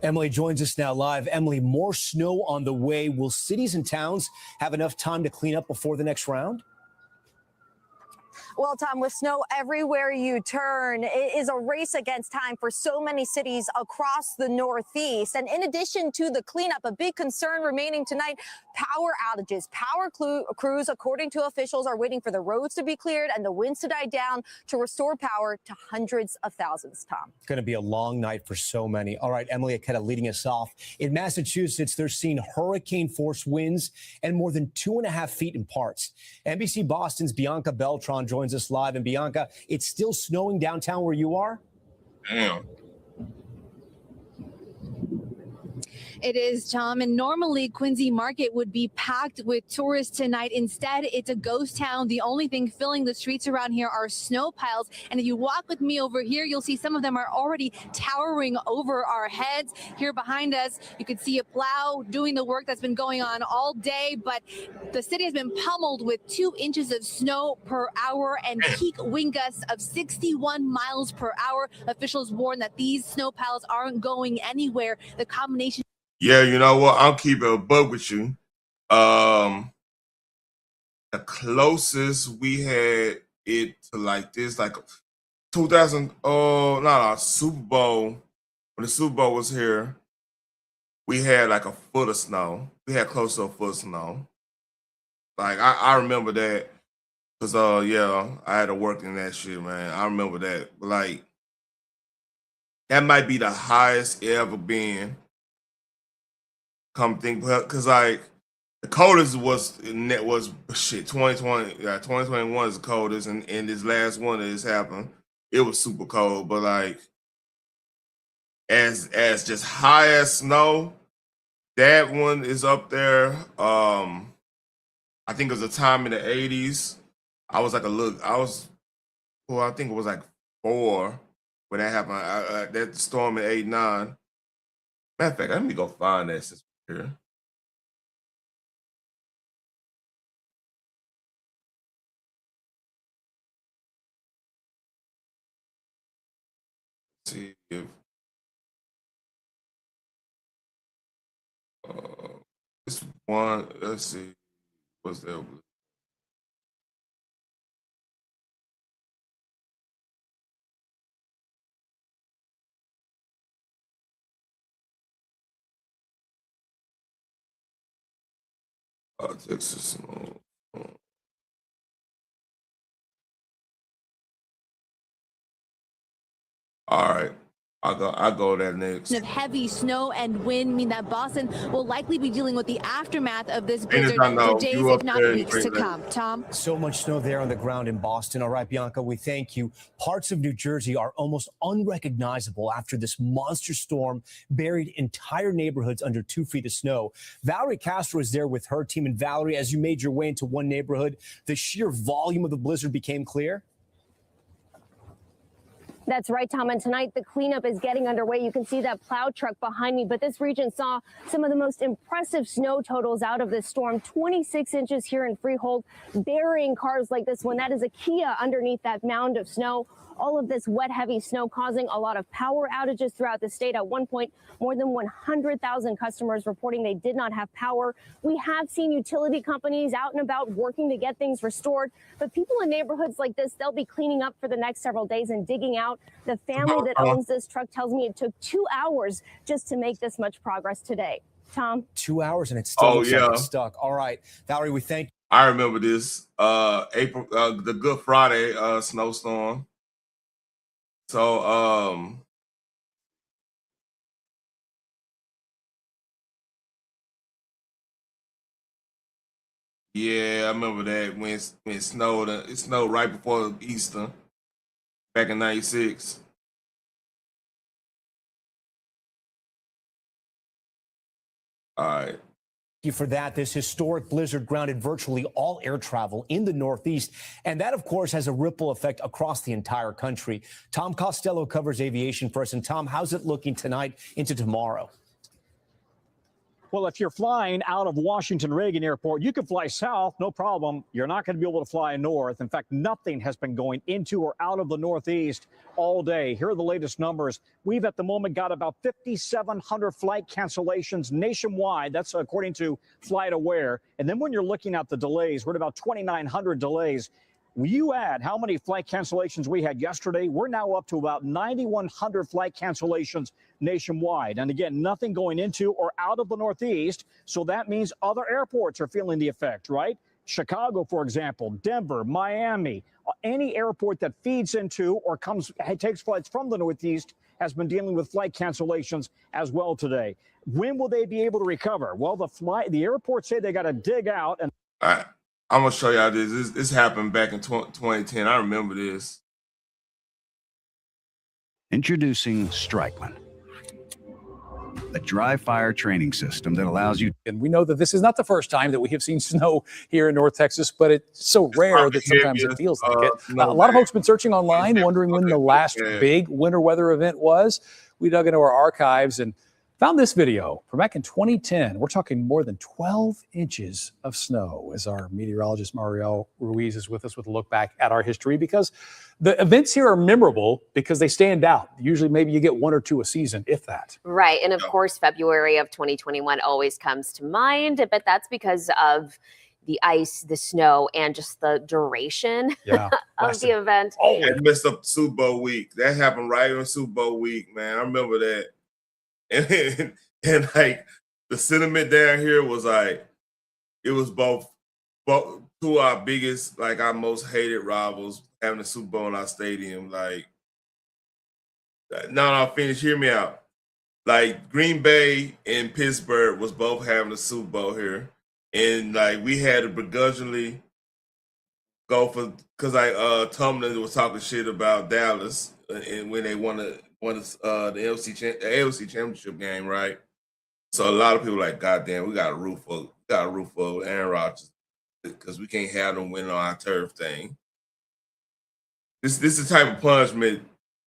Emily joins us now live. Emily, more snow on the way. Will cities and towns have enough time to clean up before the next round? Well, Tom, with snow everywhere you turn, it is a race against time for so many cities across the Northeast. And in addition to the cleanup, a big concern remaining tonight, power outages. Power crews, according to officials, are waiting for the roads to be cleared and the winds to die down to restore power to hundreds of thousands, Tom. It's going to be a long night for so many. All right, Emily Aketa leading us off. In Massachusetts, they're seeing hurricane-force winds and more than 2.5 feet in parts. NBC Boston's Bianca Beltran joins us live. And Bianca, it's still snowing downtown where you are? Damn. It is, Tom, and normally Quincy Market would be packed with tourists tonight. Instead, it's a ghost town. The only thing filling the streets around here are snow piles. And if you walk with me over here, you'll see some of them are already towering over our heads. Here behind us, you can see a plow doing the work that's been going on all day. But the city has been pummeled with 2 inches of snow per hour and peak wind gusts of 61 miles per hour. Officials warn that these snow piles aren't going anywhere. The combination. Yeah, you know what? I'll keep it a bug with you. The closest we had it to like this, like 2000, Super Bowl. When the Super Bowl was here, we had like a foot of snow. We had close to a foot of snow. Like, I remember that. Because, I had to work in that shit, man. I remember that. Like, that might be the highest it ever been. Come think, because like the coldest was 2020. Yeah, 2021 is the coldest, and this last one that has happened, it was super cold. But like, as just high as snow, that one is up there. I think it was a time in the 80s. I was like I think it was like 4 when that happened. That storm in 89. Matter of fact, let me go find that since we're here. Let's see if this one. Let's see what's there. Texas. All right. I'll go there next. Of heavy snow and wind mean that Boston will likely be dealing with the aftermath of this blizzard for days, if not weeks to come. Tom? So much snow there on the ground in Boston. All right, Bianca, we thank you. Parts of New Jersey are almost unrecognizable after this monster storm buried entire neighborhoods under 2 feet of snow. Valerie Castro is there with her team. And Valerie, as you made your way into one neighborhood, the sheer volume of the blizzard became clear? That's right, Tom. And tonight, the cleanup is getting underway. You can see that plow truck behind me. But this region saw some of the most impressive snow totals out of this storm. 26 inches here in Freehold, burying cars like this one. That is a Kia underneath that mound of snow. All of this wet, heavy snow causing a lot of power outages throughout the state. At one point, more than 100,000 customers reporting they did not have power. We have seen utility companies out and about working to get things restored. But people in neighborhoods like this, they'll be cleaning up for the next several days and digging out. The family that owns this truck tells me it took 2 hours just to make this much progress today. Tom? 2 hours and it still looks like it's stuck. All right, Valerie, we thank. I remember this April, the Good Friday snowstorm. So yeah, I remember that when it snowed. It snowed right before Easter back in '96. All right. You for that. This historic blizzard grounded virtually all air travel in the Northeast. And that, of course, has a ripple effect across the entire country. Tom Costello covers aviation for us. And Tom, how's it looking tonight into tomorrow? Well, if you're flying out of Washington Reagan Airport, you can fly south, no problem. You're not going to be able to fly north. In fact, nothing has been going into or out of the Northeast all day. Here are the latest numbers. We've at the moment got about 5,700 flight cancellations nationwide. That's according to FlightAware. And then when you're looking at the delays, we're at about 2,900 delays. You add how many flight cancellations we had yesterday, we're now up to about 9,100 flight cancellations nationwide. And again, nothing going into or out of the Northeast. So that means other airports are feeling the effect, right? Chicago, for example, Denver, Miami, any airport that feeds into or takes flights from the Northeast has been dealing with flight cancellations as well today. When will they be able to recover? Well, the airports say they got to dig out. And I'm gonna show y'all this. This happened back in 2010. I remember this. Introducing Strikeman, a dry fire training system that allows you. And we know that this is not the first time that we have seen snow here in North Texas, but it's so rare that sometimes it feels like it. A lot of folks have been searching online, wondering when the last big winter weather event was. We dug into our archives and found this video from back in 2010. We're talking more than 12 inches of snow, as our meteorologist Mariel Ruiz is with us with a look back at our history, because the events here are memorable because they stand out. Usually maybe you get one or two a season, if that. Right. And of course, February of 2021 always comes to mind, but that's because of the ice, the snow, and just the duration of the event. Oh, it messed up Super Bowl week. That happened right on Super Bowl week, man. I remember that. And like the sentiment down here was like, it was both two of our biggest, like our most hated rivals having a Super Bowl in our stadium. Like, no, finish. Hear me out. Like Green Bay and Pittsburgh was both having a Super Bowl here, and like we had to begrudgingly go for, because like Tomlin was talking shit about Dallas and when they won the AFC championship game, right? So a lot of people were like, God damn, we got a roof for Aaron Rodgers because we can't have them win on our turf thing. This is the type of punishment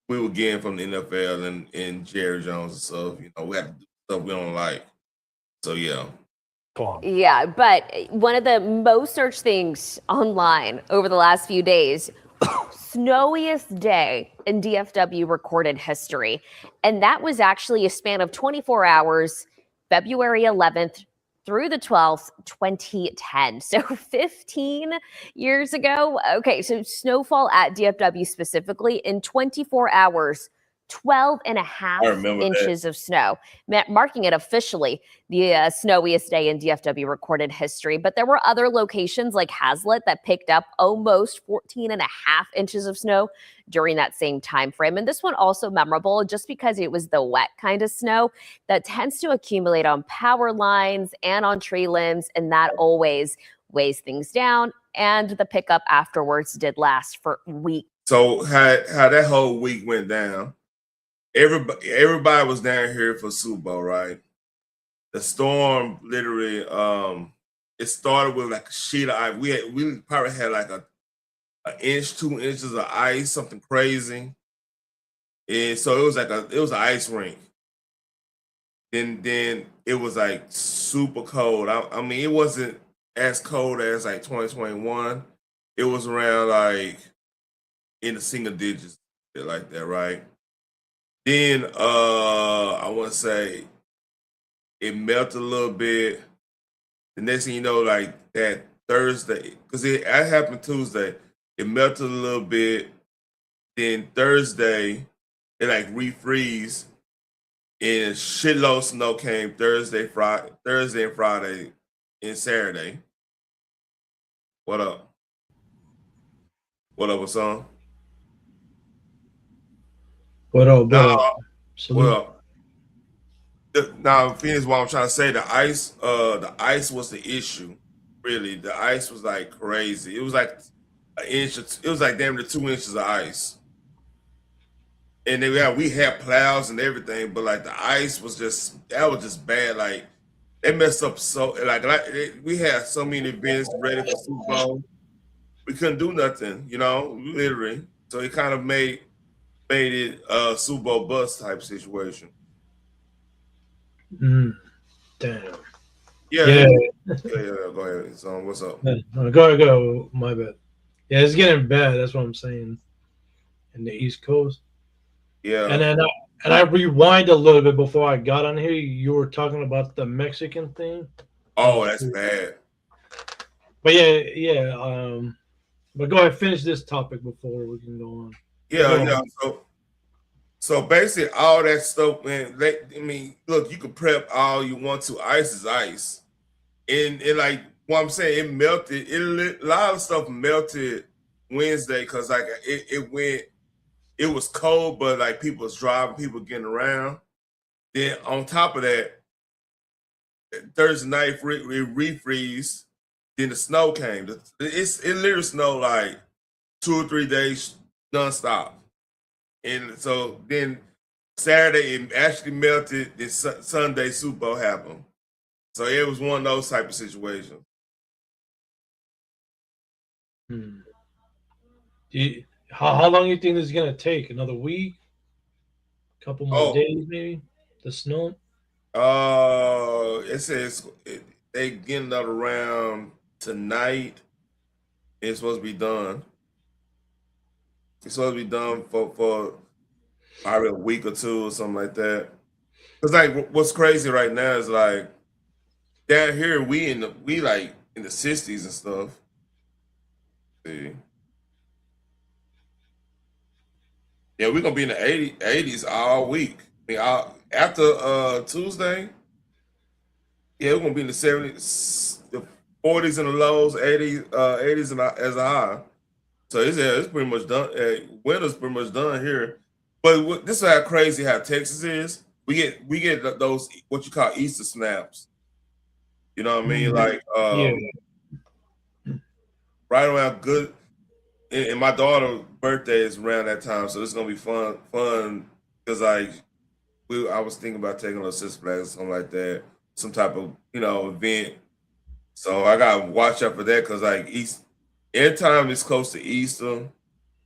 we were getting from the NFL and Jerry Jones and stuff. You know, we have to do stuff we don't like. So yeah. Yeah, but one of the most searched things online over the last few days, snowiest day in DFW recorded history. And that was actually a span of 24 hours, February 11th through the 12th, 2010. So 15 years ago. Okay, so snowfall at DFW specifically in 24 hours, 12 and a half inches of snow, marking it officially the snowiest day in DFW recorded history. But there were other locations like Hazlitt that picked up almost 14 and a half inches of snow during that same time frame. And this one also memorable just because it was the wet kind of snow that tends to accumulate on power lines and on tree limbs, and that always weighs things down. And the pickup afterwards did last for weeks. So how that whole week went down, everybody was down here for Super Bowl, right? The storm literally, it started with like a sheet of ice. We probably had like an inch, 2 inches of ice, something crazy. And so it was an ice rink. Then it was like super cold. I mean, it wasn't as cold as like 2021. It was around like in the single digits, shit like that, right? Then I want to say it melted a little bit. The next thing you know, like that Thursday, because it happened Tuesday, it melted a little bit. Then Thursday, it like refreeze, and shitload of snow came Thursday and Friday, and Saturday. What up? What up, what's on? What up? Well, now, Phoenix, what I'm trying to say, the ice was the issue. Really, the ice was like crazy. It was like an inch. It was like damn near 2 inches of ice. And then we had plows and everything, but like the ice was just bad. Like they messed up so we had so many events ready for Super Bowl, we couldn't do nothing, literally. So it kind of made it a Super Bowl bust type situation. Damn. Yeah. Go ahead. So what's up? No, go. My bad. Yeah, it's getting bad. That's what I'm saying. In the East Coast. Yeah. And then I rewind a little bit before I got on here. You were talking about the Mexican thing. Oh, that's bad. But yeah. But go ahead, finish this topic before we can go on. Yeah. So basically, all that stuff, man. Look, you can prep all you want to. Ice is ice, and like what I'm saying, it melted. A lot of stuff melted Wednesday because like it was cold, but like people was driving, people getting around. Then on top of that, Thursday night it refreeze. Then the snow came. It literally snowed like 2 or 3 days nonstop. And so then Saturday it actually melted. Then Sunday Super Bowl happened. So it was one of those type of situations. How long do you think this is gonna take? Another week? A couple more days, maybe? The snow? It says they getting that around tonight. It's supposed to be done. It's supposed to be done for probably a week or two or something like that. Cause like what's crazy right now is like down here we like in the 60s and stuff. See. Yeah, we're gonna be in the 80s all week. I mean, after Tuesday, yeah, we're gonna be in the 70s, the 40s and the lows, 80s and as a high. So it's pretty much done. Winter's pretty much done here. But this is how crazy how Texas is. We get those what you call Easter snaps. You know what I mean? Like right around good. And my daughter's birthday is around that time, so it's gonna be fun because I was thinking about taking her to Six Flags or something like that, some type of event. So I gotta watch out for that because like every time it's close to Easter,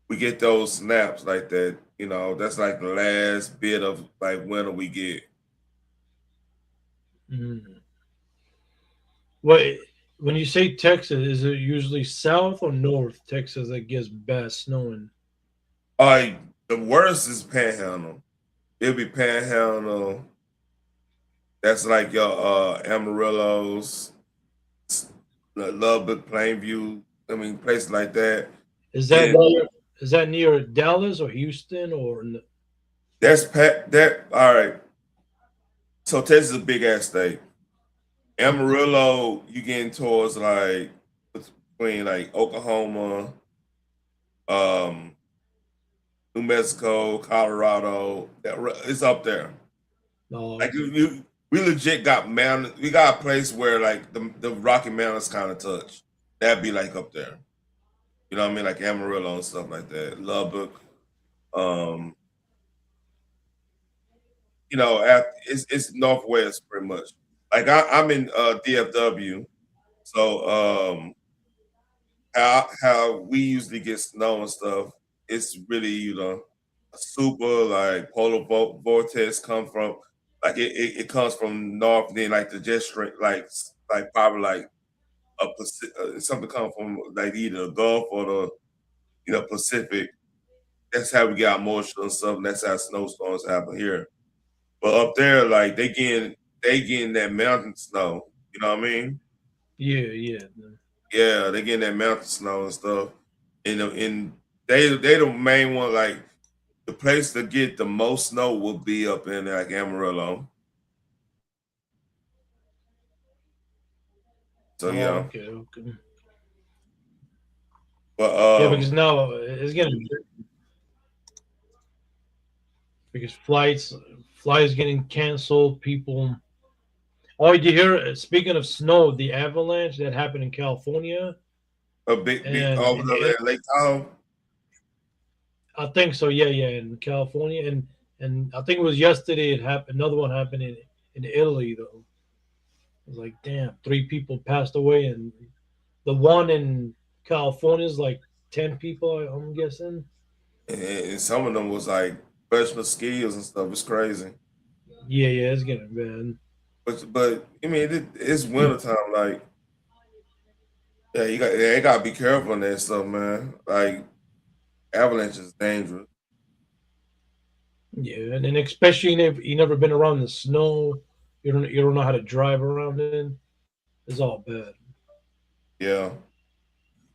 we get those snaps like that. That's like the last bit of like winter we get. Wait, when you say Texas, is it usually South or North Texas that gets bad snowing? The worst is Panhandle. It'll be Panhandle. That's like your Amarillo's, Lubbock, Plainview. I mean, places like that. Is that near Dallas or Houston or? That all right. So Texas is a big ass state. Amarillo, you getting towards like between like Oklahoma, New Mexico, Colorado. It's up there. Like we legit got mountains. We got a place where like the Rocky Mountains kind of touch. That'd be like up there. You know what I mean? Like Amarillo and stuff like that. Lubbock. It's Northwest pretty much. Like I'm in DFW, so how we usually get snow and stuff. It's really super like polar vortex come from like it comes from north, then like the jet stream, like probably like something come from like either the Gulf or the Pacific. That's how we got moisture and stuff. And that's how snowstorms happen here. But up there, like they getting that mountain snow. You know what I mean? Yeah. Yeah, they getting that mountain snow and stuff. And they the main one. Like the place to get the most snow will be up in like Amarillo. So yeah. Okay. But yeah, because now it's getting because flights getting canceled. People. Oh, did you hear? Speaking of snow, the avalanche that happened in California. A big over there, Lake Tahoe. I think so. Yeah, in California, and I think it was yesterday. It happened. Another one happened in Italy, though. It was like, damn, 3 people passed away, and the one in California is like 10 people. I'm guessing. And some of them was like professional skiers and stuff. It's crazy. Yeah, it's getting bad. But I mean, it's wintertime. Like, yeah, they gotta be careful on that stuff, man. Like, avalanche is dangerous. Yeah, and then especially if you never been around the snow, you don't know how to drive around it. It's all bad. Yeah.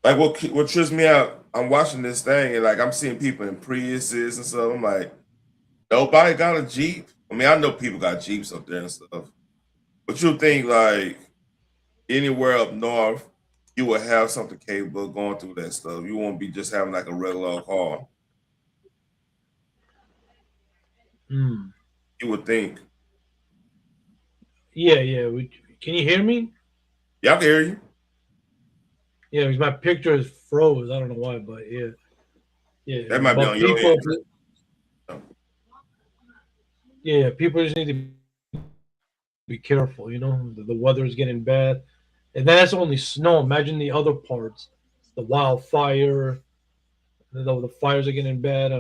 Like what trips me out, I'm watching this thing and like I'm seeing people in Priuses and stuff. I'm like, nobody got a Jeep. I mean, I know people got Jeeps up there and stuff. But you think like anywhere up north, you would have something capable of going through that stuff. You won't be just having like a regular car. You would think. Yeah. Can you hear me? Yeah, I can hear you. Yeah, because my picture is froze. I don't know why, but yeah. That might be on your end. Yeah, people just need to be careful. You know, the weather is getting bad, and that's only snow. Imagine the other parts, the wildfire. The fires are getting bad.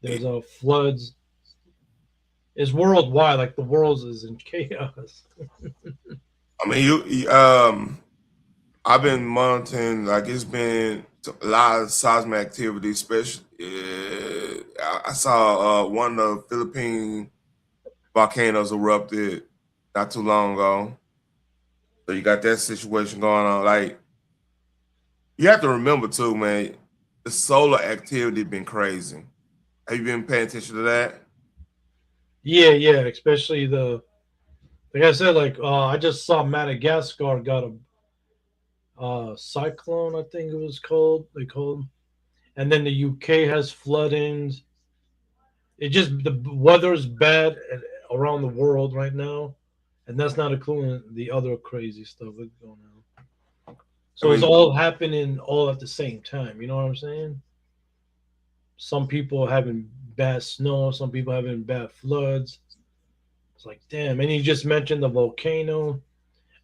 There's floods. It's worldwide. Like the world is in chaos. I mean, I've been monitoring. Like it's been a lot of seismic activity, especially. I saw one of the Philippine volcanoes erupted not too long ago. So you got that situation going on. Like you have to remember too, man. The solar activity been crazy. Have you been paying attention to that? Yeah, especially like I said, like I just saw Madagascar got a cyclone, I think it was called. They called, and then the UK has floodings. The weather's bad around the world right now, and that's not including the other crazy stuff that's going on. So it's all happening all at the same time. You know what I'm saying? Some people having bad snow, some people having bad floods. It's like, damn. And you just mentioned the volcano.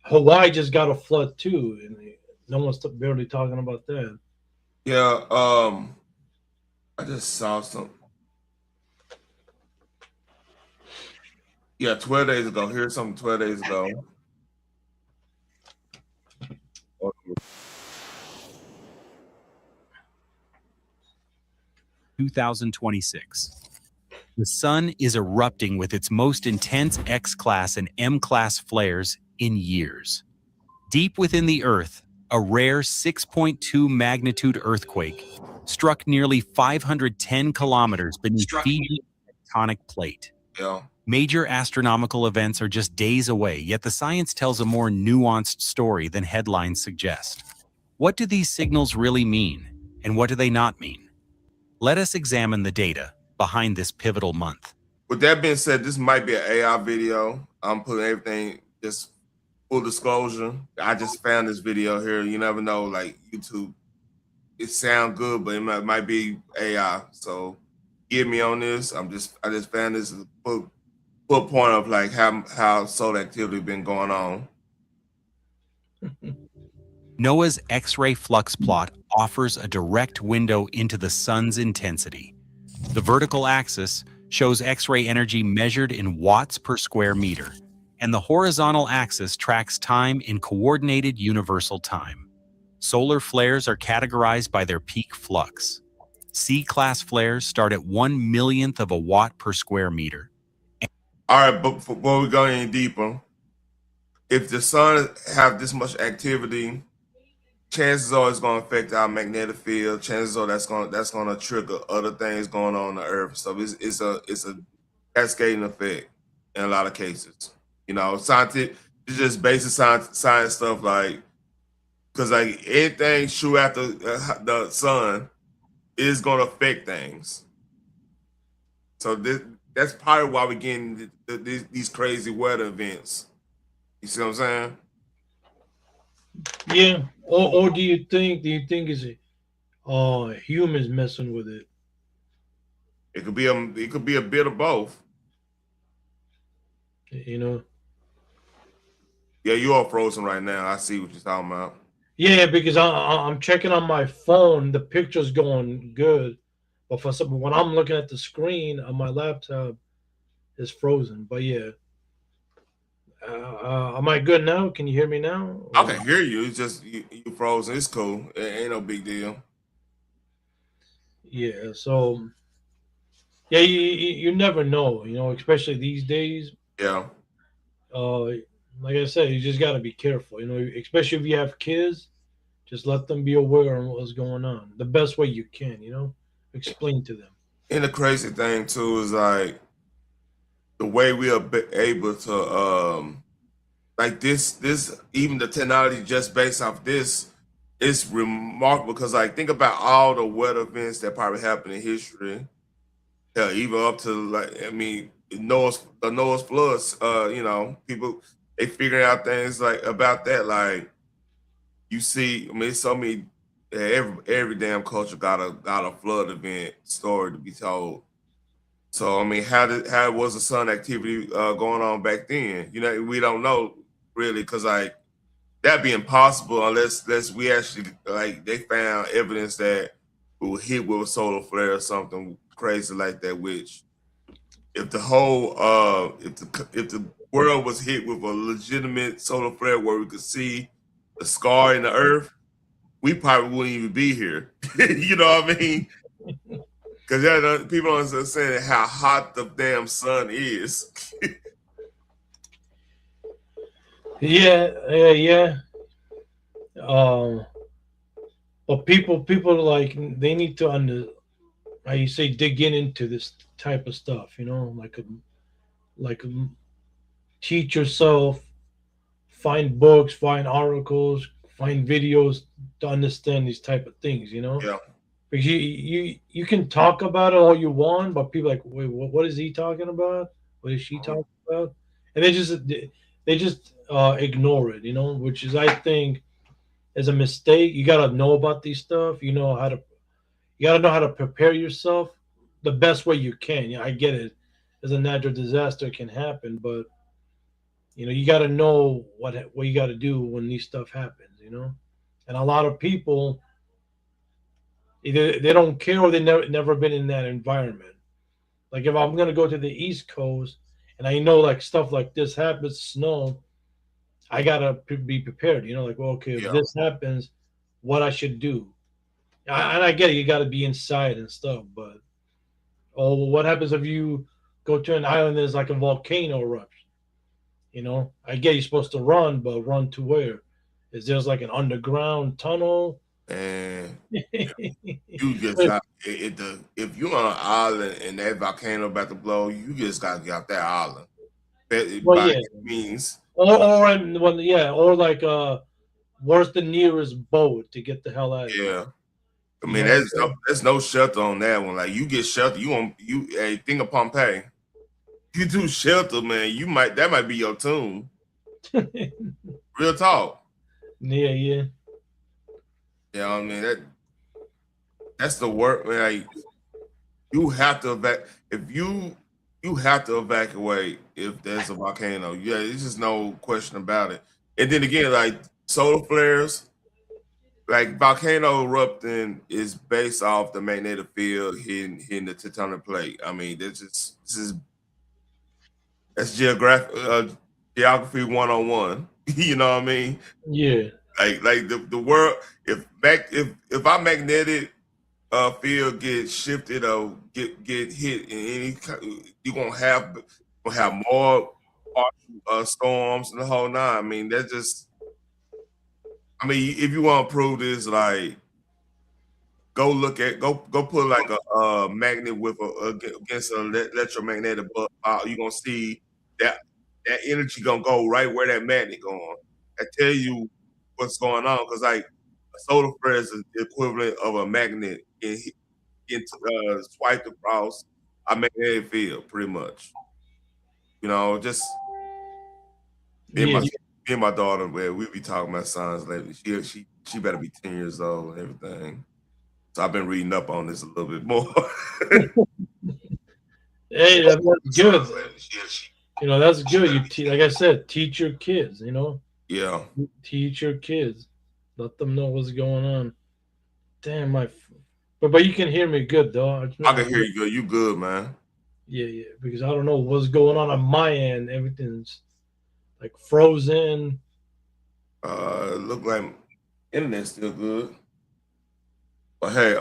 Hawaii just got a flood too, and no one's barely talking about that. Yeah, I just saw some. Yeah, 12 days ago. Here's something 12 days ago. 2026. The sun is erupting with its most intense X-class and M-class flares in years. Deep within the Earth, a rare 6.2 magnitude earthquake struck nearly 510 kilometers beneath Fiji's tectonic plate. Yeah. Major astronomical events are just days away, yet the science tells a more nuanced story than headlines suggest. What do these signals really mean, and what do they not mean? Let us examine the data behind this pivotal month. With that being said, this might be an AI video. I'm putting everything, just full disclosure. I just found this video here. You never know, like YouTube, it sounds good, but it might be AI. So get me on this. I just found this full point of like how solar activity been going on. NOAA's X-ray flux plot offers a direct window into the sun's intensity. The vertical axis shows X-ray energy measured in watts per square meter, and the horizontal axis tracks time in coordinated universal time. Solar flares are categorized by their peak flux. C-class flares start at 1/1,000,000th of a watt per square meter. All right, but before we go any deeper, if the sun have this much activity, chances are it's going to affect our magnetic field. Chances are that's going to trigger other things going on the Earth. So it's a cascading effect in a lot of cases. You know, scientific, it's just basic science stuff, like, because like anything shoot after the sun is going to affect things. So that's part of why we're getting these crazy weather events. You see what I'm saying? Yeah. Or do you think is it humans messing with it? It could be a bit of both. You know. Yeah, you are frozen right now. I see what you're talking about. Yeah, because I'm checking on my phone, the picture's going good, but for some when I'm looking at the screen on my laptop, it's frozen. But yeah, am I good now? Can you hear me now? I can hear you. It's just you frozen. It's cool. It ain't no big deal. Yeah. So yeah, you never know, you know, especially these days. Yeah. Like I said, you just got to be careful, you know, especially if you have kids. Just let them be aware of what's going on the best way you can, you know, explain to them. And the crazy thing too is like the way we are able to like this even the technology just based off this is remarkable, because like think about all the weather events that probably happened in history. Yeah, even up to like the Noah's floods. You know, people they figuring out things like about that. Like you see, it's so many. Every damn culture got a flood event story to be told. So how was the sun activity going on back then? You know, we don't know really, because like that'd be impossible unless we actually like they found evidence that we were hit with a solar flare or something crazy like that. Which if the whole if the world was hit with a legitimate solar flare where we could see the scar in the earth, we probably wouldn't even be here. You know what I mean? Because people don't understand how hot the damn sun is. Yeah. But people like they need to how you say dig into this type of stuff, you know, like teach yourself, find books, find articles, find videos to understand these type of things, you know. Yeah. Because you can talk about it all you want, but people are like, wait, what is he talking about? What is she talking about? And they just ignore it, you know, which is I think is a mistake. You gotta know about these stuff. You gotta know how to prepare yourself the best way you can. Yeah, I get it. As a natural disaster can happen, but you know you gotta know what you gotta do when these stuff happens. You know, and a lot of people either they don't care or they never been in that environment. Like if I'm gonna go to the East Coast and I know like stuff like this happens, snow, I gotta be prepared. You know, like well, okay, if this happens, what I should do. And I get it, you got to be inside and stuff, but what happens if you go to an island and there's like a volcano eruption? You know, I get you're supposed to run, but run to where? Is there's like an underground tunnel? And you just got if you're on an island and that volcano about to blow, you just got to get off that island. Well, yeah, means or like where's the nearest boat to get the hell out of here? Yeah. I mean, there's no shelter on that one. Like you get shelter, a thing of Pompeii. You do shelter, man. That might be your tomb. Real talk. Yeah. Yeah, I mean that's the work, man. Like, you have to evacuate if there's a volcano. Yeah, there's just no question about it. And then again, like solar flares, like volcano erupting is based off the magnetic field hitting the tectonic plate. I mean, that's geography 101. You know what I mean? Yeah. Like the world, if our magnetic field gets shifted or get hit in any, you're gonna have more storms and the whole nine. I mean, that's just. I mean, if you want to prove this, like, go put like a magnet with against an electromagnetic bug. You're gonna see that energy gonna go right where that magnet going. I tell you what's going on, because like a solar flare is the equivalent of a magnet swiped across a magnetic field, pretty much. You know, just me and my daughter, man, we be talking about science lately. She better be 10 years old and everything. So I've been reading up on this a little bit more. Hey, that's good. You know, that's good. Like I said, teach your kids. You know. Yeah. Teach your kids. Let them know what's going on. Damn, but you can hear me good though. I can hear you good. You good, man. Yeah, because I don't know what's going on my end. Everything's like frozen. Look like internet's still good. But hey,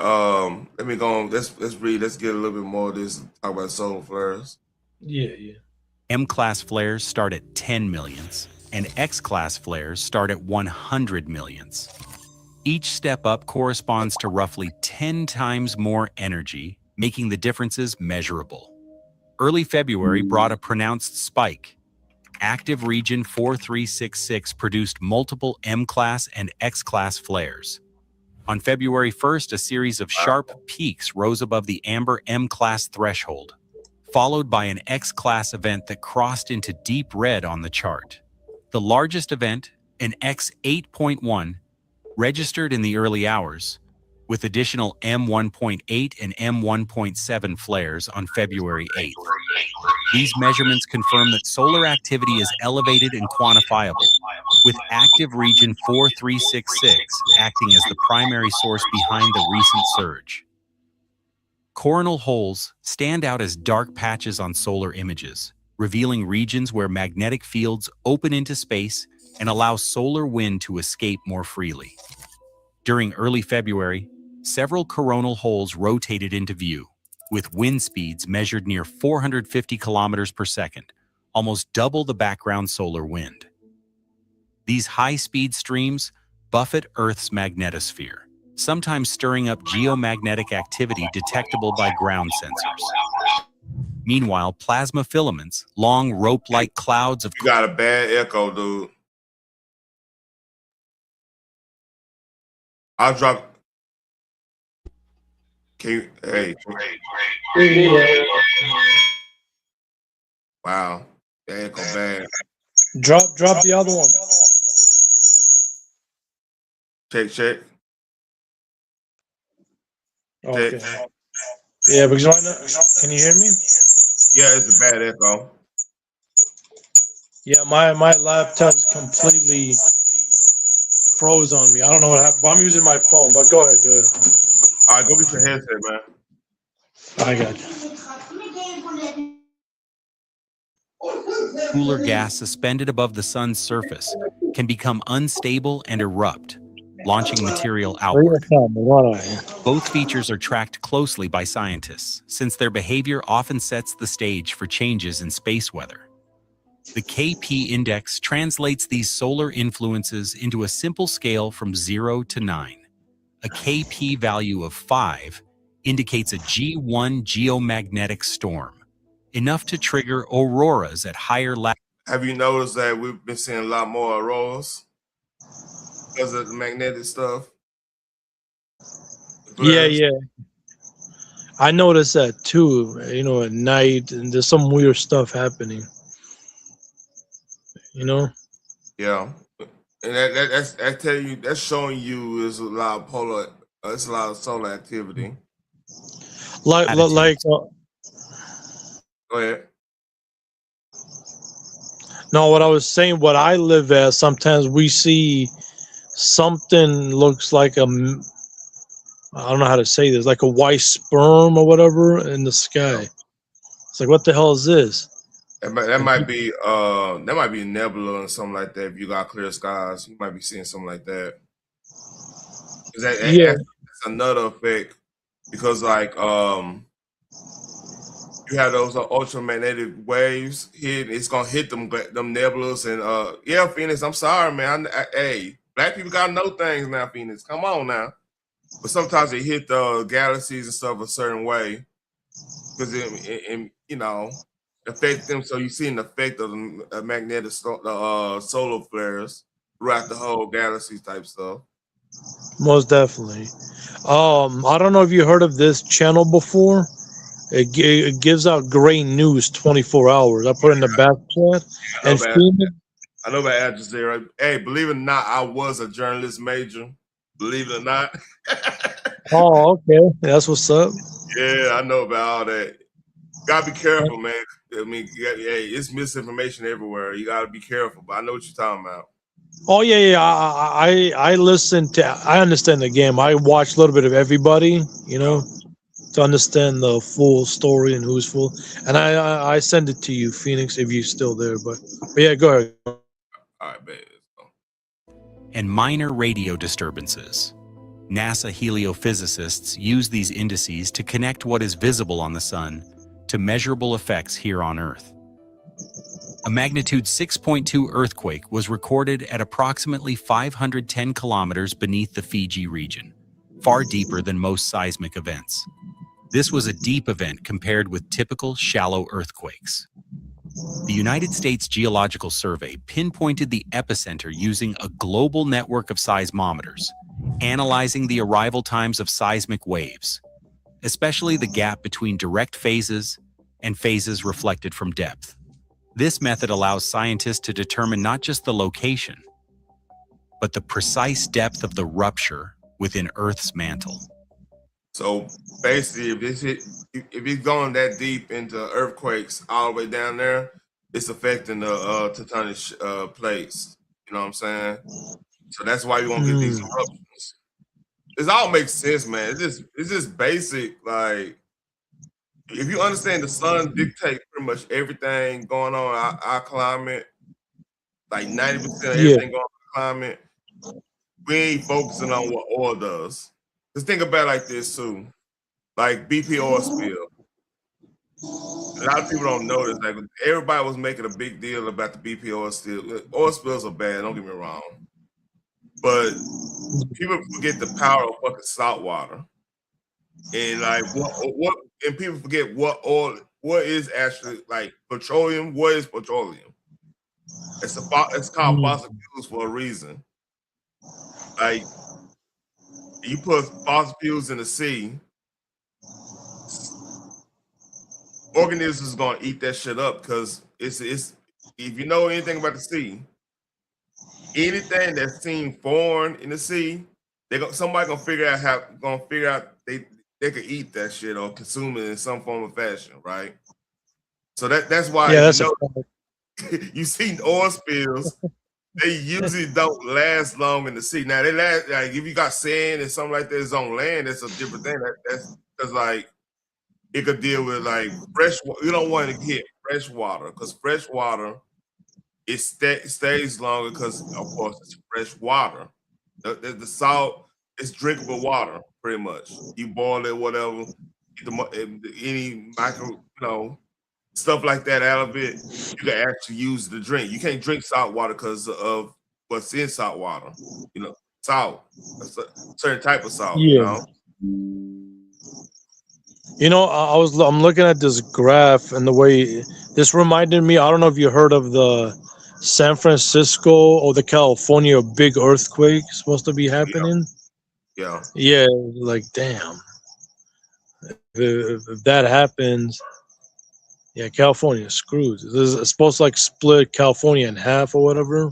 let me go on. Let's read. Let's get a little bit more of this. Talk about solar flares. Yeah. M-class flares start at 10 millions, and X-class flares start at 100 millions. Each step up corresponds to roughly 10 times more energy, making the differences measurable. Early February brought a pronounced spike. Active region 4366 produced multiple M-class and X-class flares. On February 1st, a series of sharp peaks rose above the amber M-class threshold, followed by an X-class event that crossed into deep red on the chart. The largest event, an X8.1, registered in the early hours, with additional M1.8 and M1.7 flares on February 8th. These measurements confirm that solar activity is elevated and quantifiable, with active region 4366 acting as the primary source behind the recent surge. Coronal holes stand out as dark patches on solar images, revealing regions where magnetic fields open into space and allow solar wind to escape more freely. During early February, several coronal holes rotated into view, with wind speeds measured near 450 kilometers per second, almost double the background solar wind. These high-speed streams buffet Earth's magnetosphere, sometimes stirring up geomagnetic activity detectable by ground sensors. Meanwhile, plasma filaments, long rope-like clouds of— You got a bad echo, dude. I'll drop. Hey. Wow. That echo bad. Drop the other one. Check. Okay. Yeah, because right now, can you hear me? Yeah, it's a bad echo. Yeah, my laptop's completely froze on me. I don't know what happened. I'm using my phone, but go ahead. All right, go get your headset, man. I got you. Cooler gas suspended above the sun's surface can become unstable and erupt, launching material outward. Both features are tracked closely by scientists, since their behavior often sets the stage for changes in space weather. The KP index translates these solar influences into a simple scale from 0 to 9. A KP value of 5 indicates a G1 geomagnetic storm, enough to trigger auroras at higher latitudes. Have you noticed that we've been seeing a lot more auroras because of the magnetic stuff? Yeah. I noticed that too, at night, and there's some weird stuff happening. Yeah. And that's telling you, that's showing you is a lot of it's a lot of solar activity. Go ahead. No, what I was saying, what I live at, sometimes we see something looks like I don't know how to say this, like a white sperm or whatever in the sky. It's like, what the hell is this? That might be nebula or something like that. If you got clear skies, you might be seeing something like that. Yeah. That's another effect because like you have those ultramagnetic waves hit. It's gonna hit them nebulas and yeah, Phoenix. I'm sorry, man. Hey, black people gotta know things now, Phoenix. Come on now. But sometimes they hit the galaxies and stuff a certain way because it you know affect them. So you see an effect of the magnetic solar flares throughout the whole galaxy type stuff. Most definitely. I don't know if you heard of this channel before. It gives out great news 24 hours. I put it in the back chat. And I know about Al Jazeera. Hey, believe it or not, I was a journalist major. Believe it or not. oh, okay. That's what's up. Yeah, I know about all that. Gotta be careful, man. I mean, it's misinformation everywhere. You gotta be careful. But I know what you're talking about. Oh yeah. I listen to. I understand the game. I watch a little bit of everybody. You know, to understand the full story and who's full. And I send it to you, Phoenix, if you're still there. But yeah, go ahead. All right, babe. And minor radio disturbances. NASA heliophysicists use these indices to connect what is visible on the sun to measurable effects here on Earth. A magnitude 6.2 earthquake was recorded at approximately 510 kilometers beneath the Fiji region, far deeper than most seismic events. This was a deep event compared with typical shallow earthquakes. The United States Geological Survey pinpointed the epicenter using a global network of seismometers, analyzing the arrival times of seismic waves, especially the gap between direct phases and phases reflected from depth. This method allows scientists to determine not just the location, but the precise depth of the rupture within Earth's mantle. So basically, if it's going that deep into earthquakes all the way down there, it's affecting the tectonic plates. You know what I'm saying? So that's why you won't get these eruptions. This all makes sense, man. It's just basic. Like, if you understand the sun dictates pretty much everything going on our climate, like 90% of everything going on in the climate, we ain't focusing on what oil does. Just think about it like this too. Like BP oil spill. A lot of people don't know this. Like, everybody was making a big deal about the BP oil spill. Oil spills are bad, don't get me wrong. But people forget the power of fucking salt water. And like what and people forget what is actually like petroleum. What is petroleum? It's called fossil fuels for a reason. Like, you put fossil fuels in the sea, organisms gonna eat that shit up because it's if you know anything about the sea, anything that's seen foreign in the sea, somebody gonna figure out they could eat that shit or consume it in some form of fashion, right? So that's why you see oil spills. They usually don't last long in the sea. Now they last, like, if you got sand and something like that is on land, that's a different thing. That's because like it could deal with like fresh water. You don't want to hit fresh water because fresh water stays longer because of course it's fresh water. The salt is drinkable water pretty much. You boil it, whatever, any micro, stuff like that out of it, you can actually use to drink. You can't drink salt water because of what's in salt water. Salt. That's a certain type of salt. Yeah. I'm looking at this graph and the way this reminded me. I don't know if you heard of the San Francisco or the California big earthquake supposed to be happening. Yeah. Yeah. Like, damn. If that happens, yeah, California screwed. It's supposed to like split California in half or whatever.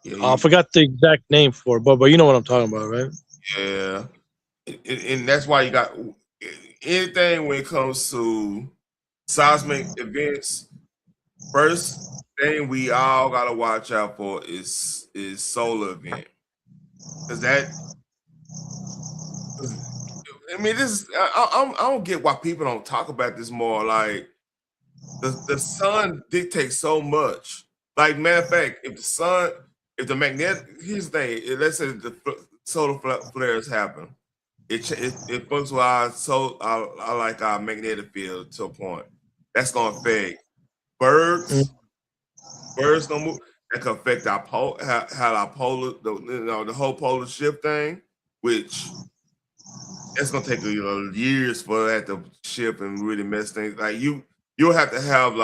Yeah, I forgot the exact name for it, but you know what I'm talking about, right? Yeah. And that's why you got anything when it comes to seismic events. First thing we all gotta watch out for is solar event. Because that, I mean, this is, I don't get why people don't talk about this more. Like, the sun dictates so much. Like, matter of fact, if the magnetic, here's the thing, let's say the solar flares happen, it fucks with our like our magnetic field to a point. That's gonna affect birds. Birds gonna move. That can affect our how our polar, the whole polar shift thing, which it's gonna take years for that to shift and really mess things. Like you'll have to have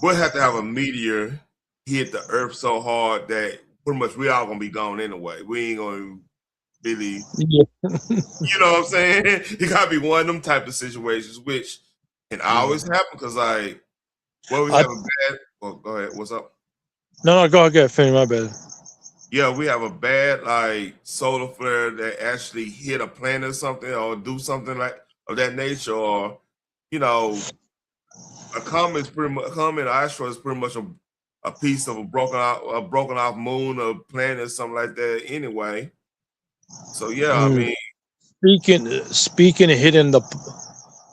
we'll have to have a meteor hit the Earth so hard that pretty much we all gonna be gone anyway. We ain't gonna really, you know what I'm saying? It gotta be one of them type of situations, which can always happen because like, well, we have a bad. Well, go ahead. What's up? No, go ahead. Finish. My bad. Yeah, we have a bad like solar flare that actually hit a planet or something, or do something like of that nature, or a comet is pretty much asteroid is pretty much a piece of a broken off moon or planet or something like that. Anyway, so yeah, I mean, speaking of hitting the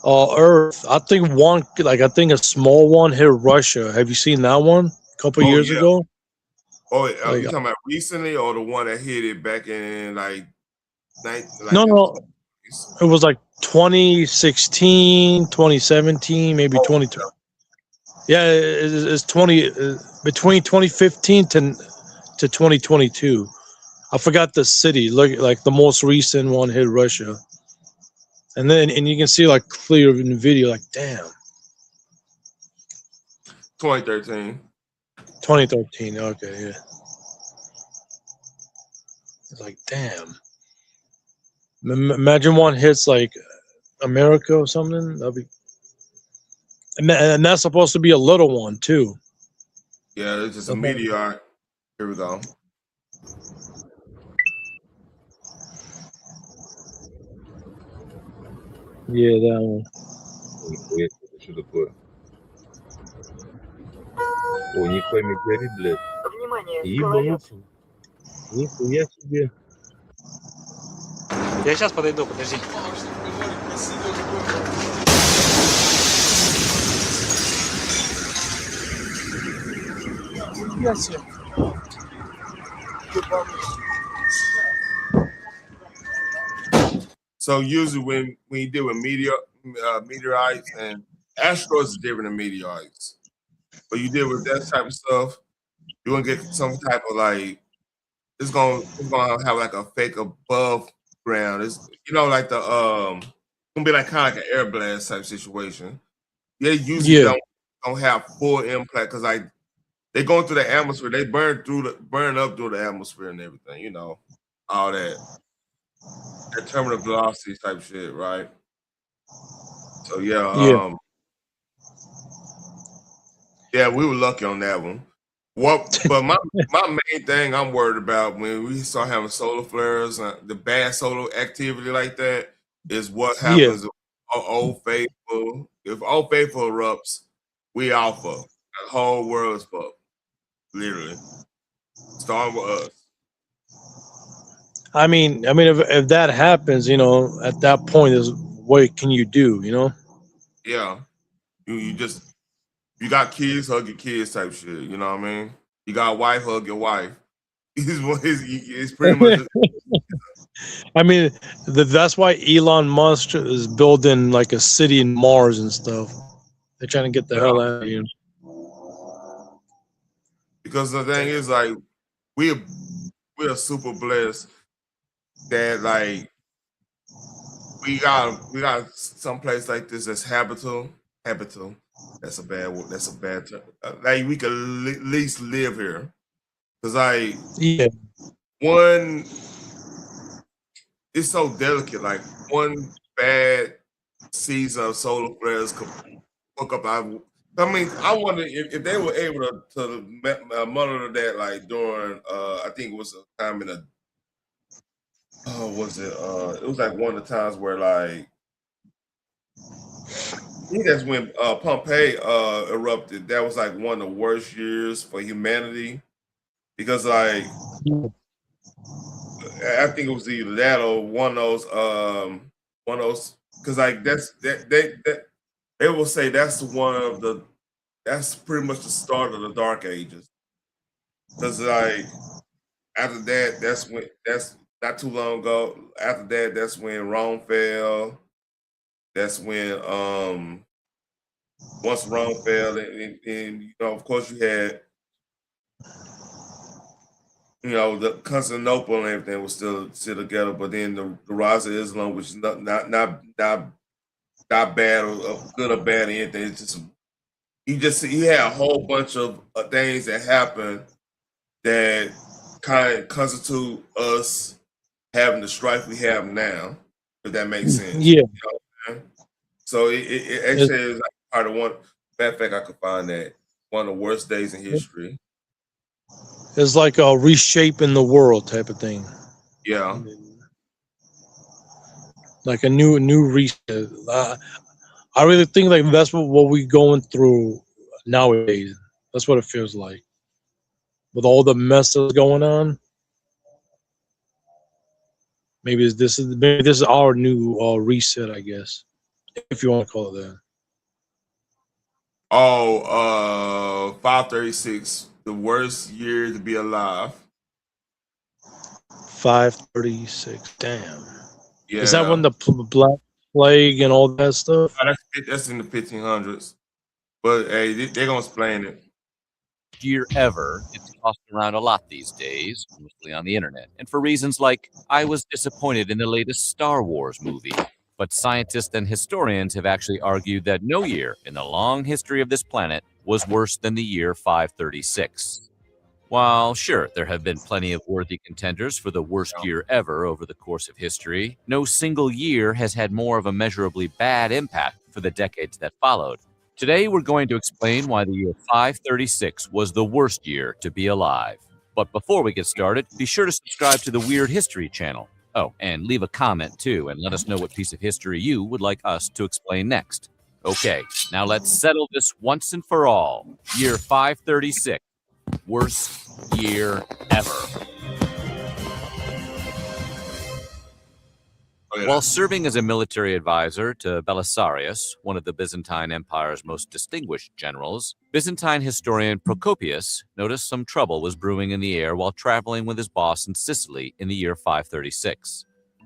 Earth, I think a small one hit Russia. Have you seen that one a couple years ago? Oh, are you talking about recently or the one that hit it back in No. It was like 2016, 2017, maybe 2020. Yeah, it's 20 between 2015 to 2022. I forgot the city. Look, like the most recent one hit Russia, and you can see like clear in the video. Like, damn. 2013. 2013. Okay, yeah. It's like, damn. Imagine one hits like America or something. That'd be, and that's supposed to be a little one too. Yeah, it's just a meteor. Here we go. Yeah, that one. Should have put. О, нихуя не горит, блядь. Ебануться. Нихуя себе. Я сейчас подойду, подожди. So usually when you deal with meteorites and asteroids is different than meteorites. But you deal with that type of stuff, you're gonna get some type of like it's gonna have like a fake above ground. It's like the gonna be like kind of like an air blast type situation. They usually don't have full impact because like they going through the atmosphere, they burn up through the atmosphere and everything, all that terminal velocity type shit, right? So yeah, we were lucky on that one. But my main thing I'm worried about when we start having solar flares, the bad solar activity like that, is what happens if Old Faithful. If Old Faithful erupts, we all fucked. The whole world is fucked. Literally. Starting with us. I mean, if that happens, at that point, is what can you do? Yeah, you got kids, hug your kids type shit. You know what I mean? You got a wife, hug your wife. It's pretty much. I mean, that's why Elon Musk is building like a city in Mars and stuff. They're trying to get the hell out of here. Because the thing is, like, we're super blessed that like we got some place like this that's habitable. That's a bad word. That's a bad term. Like we could at least live here. Cause one, it's so delicate. Like one bad season of solar flares could hook up. I wonder if they were able to monitor that like during I think it was a time in a was it? It was like one of the times where like I think that's when Pompeii erupted. That was like one of the worst years for humanity because like I think it was either that or one of those, because like they will say that's that's pretty much the start of the Dark Ages. Because like after that, that's not too long ago. After that, that's when Rome fell. That's when once Rome fell, and of course you had the Constantinople and everything was still together, but then the rise of Islam, which is not bad or good or bad or anything. It's just you had a whole bunch of things that happened that kind of constitute us having the strife we have now, if that makes sense. Yeah. So it actually is like part of one. Matter of fact, I could find that one of the worst days in history. It's like a reshaping the world type of thing. Yeah. Like a new reset. I really think like that's what we're going through nowadays. That's what it feels like. With all the mess that's going on. Maybe this is our new reset, I guess. If you want to call it that. Oh, 536, the worst year to be alive. 536. Damn. Yeah. Is that when the Black Plague and all that stuff? That's in the 1500s. But hey, they're gonna explain it. Year ever. It's tossed around a lot these days, mostly on the internet. And for reasons like, I was disappointed in the latest Star Wars movie. But scientists and historians have actually argued that no year in the long history of this planet was worse than the year 536. While, sure, there have been plenty of worthy contenders for the worst year ever over the course of history, no single year has had more of a measurably bad impact for the decades that followed. Today, we're going to explain why the year 536 was the worst year to be alive. But before we get started, be sure to subscribe to the Weird History channel. Oh, and leave a comment too, and let us know what piece of history you would like us to explain next. Okay, now let's settle this once and for all. Year 536, worst year ever. While serving as a military advisor to Belisarius, one of the Byzantine Empire's most distinguished generals, Byzantine historian Procopius noticed some trouble was brewing in the air while traveling with his boss in Sicily in the year 536.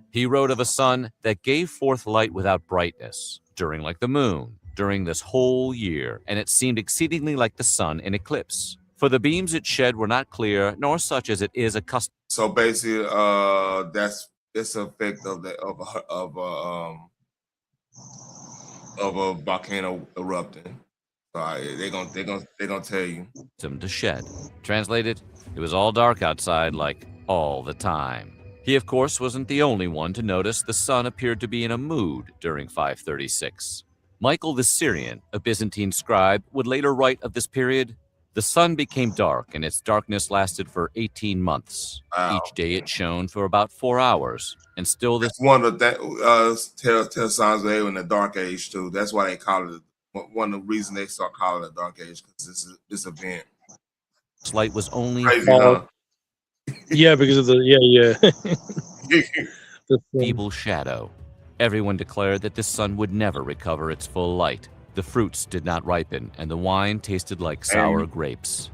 He wrote of a sun that gave forth light without brightness, during like the moon, during this whole year, and it seemed exceedingly like the sun in eclipse. For the beams it shed were not clear, nor such as it is accustomed. So basically, that's the effect of a volcano erupting. They're gonna tell you. To shed. Translated, it was all dark outside, like all the time. He, of course, wasn't the only one to notice the sun appeared to be in a mood during 536. Michael the Syrian, a Byzantine scribe, would later write of this period, the sun became dark, and its darkness lasted for 18 months. Wow. Each day it shone for about 4 hours, and still this... That's one of the tell signs they were in the Dark Age, too. That's why they call it, one of the reasons they start calling it Dark Age, because this event. This light was only... Crazy, huh? Yeah, because of the feeble shadow. Everyone declared that this sun would never recover its full light. The fruits did not ripen, and the wine tasted like sour grapes.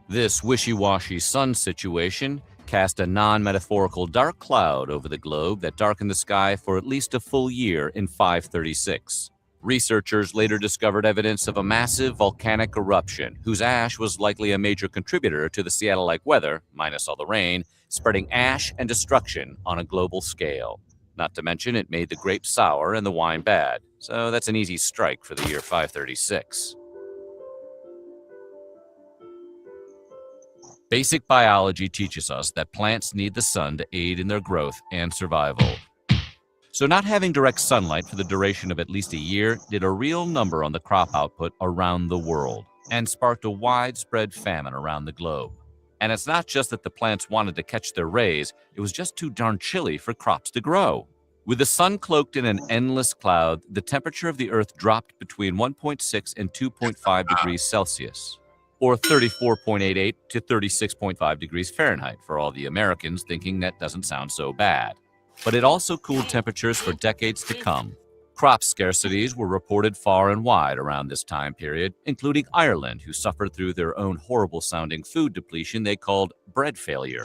This wishy-washy sun situation cast a non-metaphorical dark cloud over the globe that darkened the sky for at least a full year in 536. Researchers later discovered evidence of a massive volcanic eruption, whose ash was likely a major contributor to the Seattle-like weather, minus all the rain, spreading ash and destruction on a global scale. Not to mention, it made the grapes sour and the wine bad. So that's an easy strike for the year 536. Basic biology teaches us that plants need the sun to aid in their growth and survival. So not having direct sunlight for the duration of at least a year did a real number on the crop output around the world and sparked a widespread famine around the globe. And it's not just that the plants wanted to catch their rays, it was just too darn chilly for crops to grow. With the sun cloaked in an endless cloud, the temperature of the earth dropped between 1.6 and 2.5 degrees Celsius. or 34.88 to 36.5 degrees Fahrenheit for all the Americans thinking that doesn't sound so bad. But it also cooled temperatures for decades to come. Crop scarcities were reported far and wide around this time period, including Ireland, who suffered through their own horrible-sounding food depletion they called bread failure.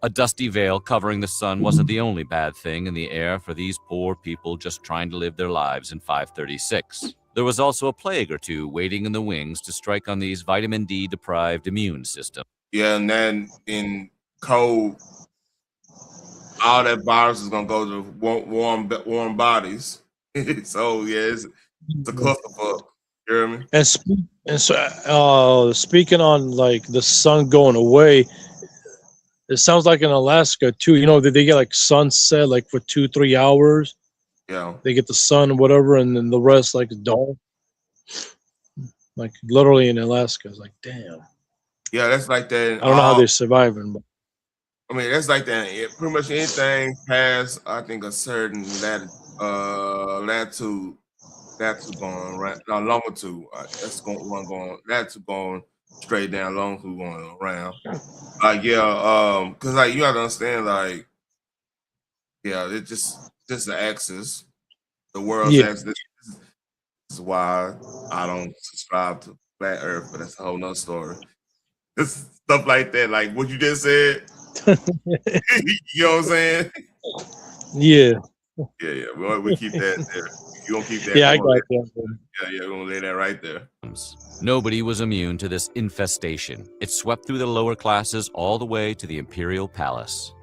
A dusty veil covering the sun wasn't the only bad thing in the air for these poor people just trying to live their lives in 536. There was also a plague or two waiting in the wings to strike on these vitamin D-deprived immune systems. Yeah, and then in cold, all that virus is gonna go to warm bodies. So yeah, it's a clusterfuck. You hear me? And so, speaking on like the sun going away, it sounds like in Alaska too. You know, they get like sunset like for 2-3 hours. Yeah. They get the sun or whatever, and then the rest like dawn. Like literally in Alaska, it's like damn. Yeah, that's like that. I don't know how they're surviving, but I mean, that's like that. Pretty much anything past, I think, a certain latitude going right, no, longitude. That's going latitude going straight down, longitude going around. Like because like you have to understand, like it's just the axis, the world's axis. This is why I don't subscribe to flat Earth, but that's a whole nother story. It's stuff like that, like what you just said. You know what I'm saying? Yeah. Yeah. We keep that there. You gonna keep that? Yeah, I got that. Yeah. We're gonna lay that right there. Nobody was immune to this infestation. It swept through the lower classes all the way to the imperial palace.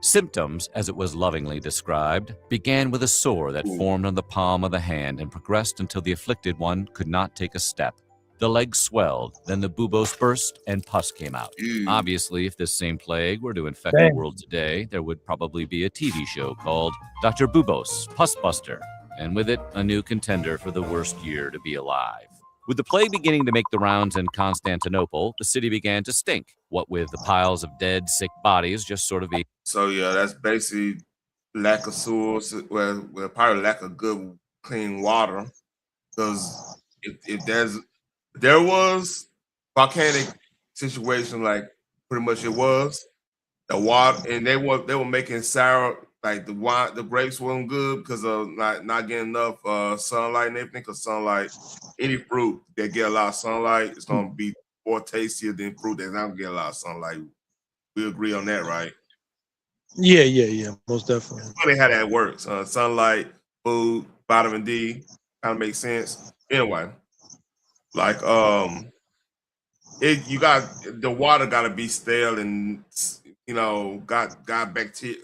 Symptoms, as it was lovingly described, began with a sore that formed on the palm of the hand and progressed until the afflicted one could not take a step. The legs swelled, then the buboes burst and pus came out. Obviously, if this same plague were to infect the world today, there would probably be a TV show called Dr. Bubos, Pus Buster, and with it, a new contender for the worst year to be alive. With the plague beginning to make the rounds in Constantinople, the city began to stink, what with the piles of dead, sick bodies just sort of be. So yeah, that's basically lack of sewers, well probably lack of good, clean water. Because if there was volcanic situation, like pretty much it was, the water, and they were making sour, like the wine, the grapes weren't good because of not getting enough sunlight and everything. Because sunlight, any fruit that get a lot of sunlight is gonna be more tastier than fruit that don't get a lot of sunlight. We agree on that, right? Yeah, most definitely. It's funny how that works. Sunlight, food, vitamin D, kind of makes sense. Anyway, like you got the water got to be stale and got bacteria,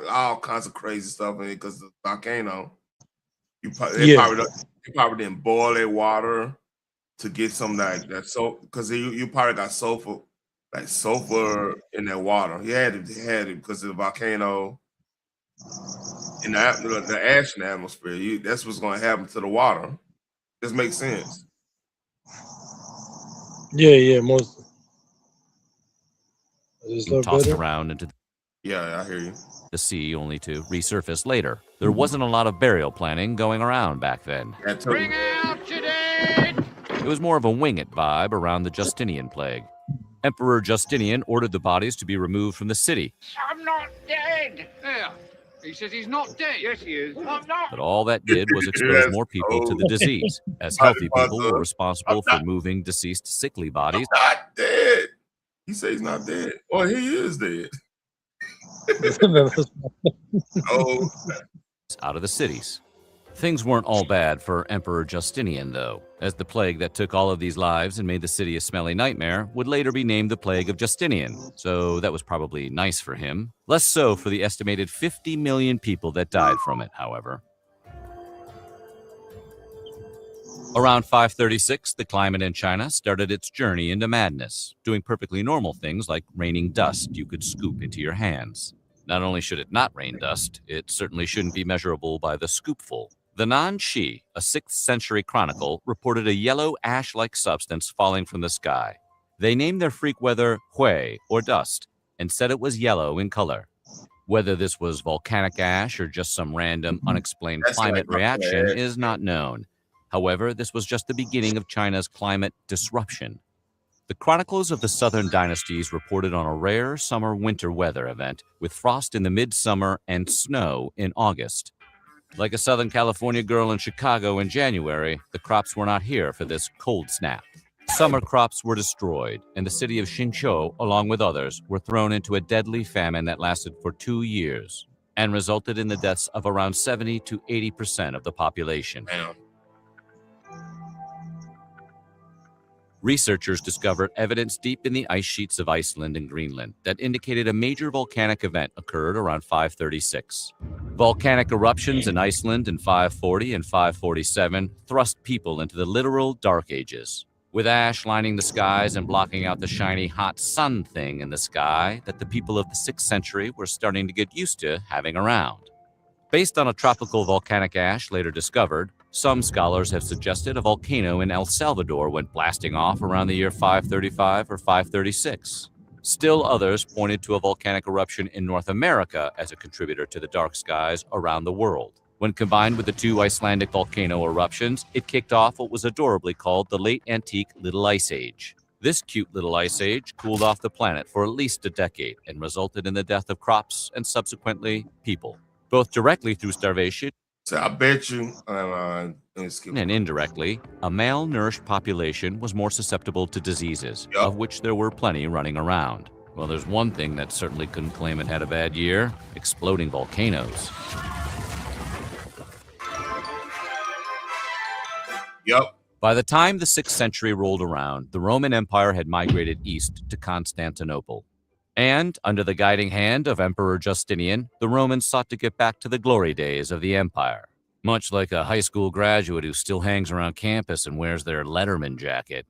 all kinds of crazy stuff in it because the volcano. They probably didn't boil their water to get some of that soap because you probably got sulfur in that water. You had it because of the volcano and the ash in the atmosphere. That's what's going to happen to the water. This makes sense. Yeah, most. Tossed around into I hear you. The sea only to resurface later. There wasn't a lot of burial planning going around back then. Bring out your dead! It was more of a wing it vibe around the Justinian plague. Emperor Justinian ordered the bodies to be removed from the city. I'm not dead! Yeah. He says he's not dead. Yes, he is. I'm not. But all that did was expose more people to the disease, as healthy people were responsible for moving deceased sickly bodies. I'm not dead. He says he's not dead. Oh, he is dead. Out of the cities. Things weren't all bad for Emperor Justinian, though, as the plague that took all of these lives and made the city a smelly nightmare would later be named the Plague of Justinian, so that was probably nice for him. Less so for the estimated 50 million people that died from it, however. Around 536, the climate in China started its journey into madness, doing perfectly normal things like raining dust you could scoop into your hands. Not only should it not rain dust, it certainly shouldn't be measurable by the scoopful. The Nan-Shi, a 6th century chronicle, reported a yellow ash-like substance falling from the sky. They named their freak weather Hui, or dust, and said it was yellow in color. Whether this was volcanic ash or just some random, unexplained climate reaction is not known. However, this was just the beginning of China's climate disruption. The chronicles of the southern dynasties reported on a rare summer-winter weather event with frost in the midsummer and snow in August. Like a Southern California girl in Chicago in January, the crops were not here for this cold snap. Summer crops were destroyed, and the city of Xinzhou, along with others, were thrown into a deadly famine that lasted for 2 years and resulted in the deaths of around 70 to 80% of the population. Damn. Researchers discovered evidence deep in the ice sheets of Iceland and Greenland that indicated a major volcanic event occurred around 536. Volcanic eruptions in Iceland in 540 and 547 thrust people into the literal Dark Ages, with ash lining the skies and blocking out the shiny hot sun thing in the sky that the people of the 6th century were starting to get used to having around. Based on a tropical volcanic ash later discovered, some scholars have suggested a volcano in El Salvador went blasting off around the year 535 or 536. Still others pointed to a volcanic eruption in North America as a contributor to the dark skies around the world. When combined with the 2 Icelandic volcano eruptions, it kicked off what was adorably called the Late Antique Little Ice Age. This cute little ice age cooled off the planet for at least a decade and resulted in the death of crops and subsequently people, both directly through starvation. So I bet you, and indirectly, a malnourished population was more susceptible to diseases, of which there were plenty running around. Well, there's one thing that certainly couldn't claim it had a bad year: exploding volcanoes. Yep. By the time the 6th century rolled around, the Roman Empire had migrated east to Constantinople. And, under the guiding hand of Emperor Justinian, the Romans sought to get back to the glory days of the empire. Much like a high school graduate who still hangs around campus and wears their Letterman jacket.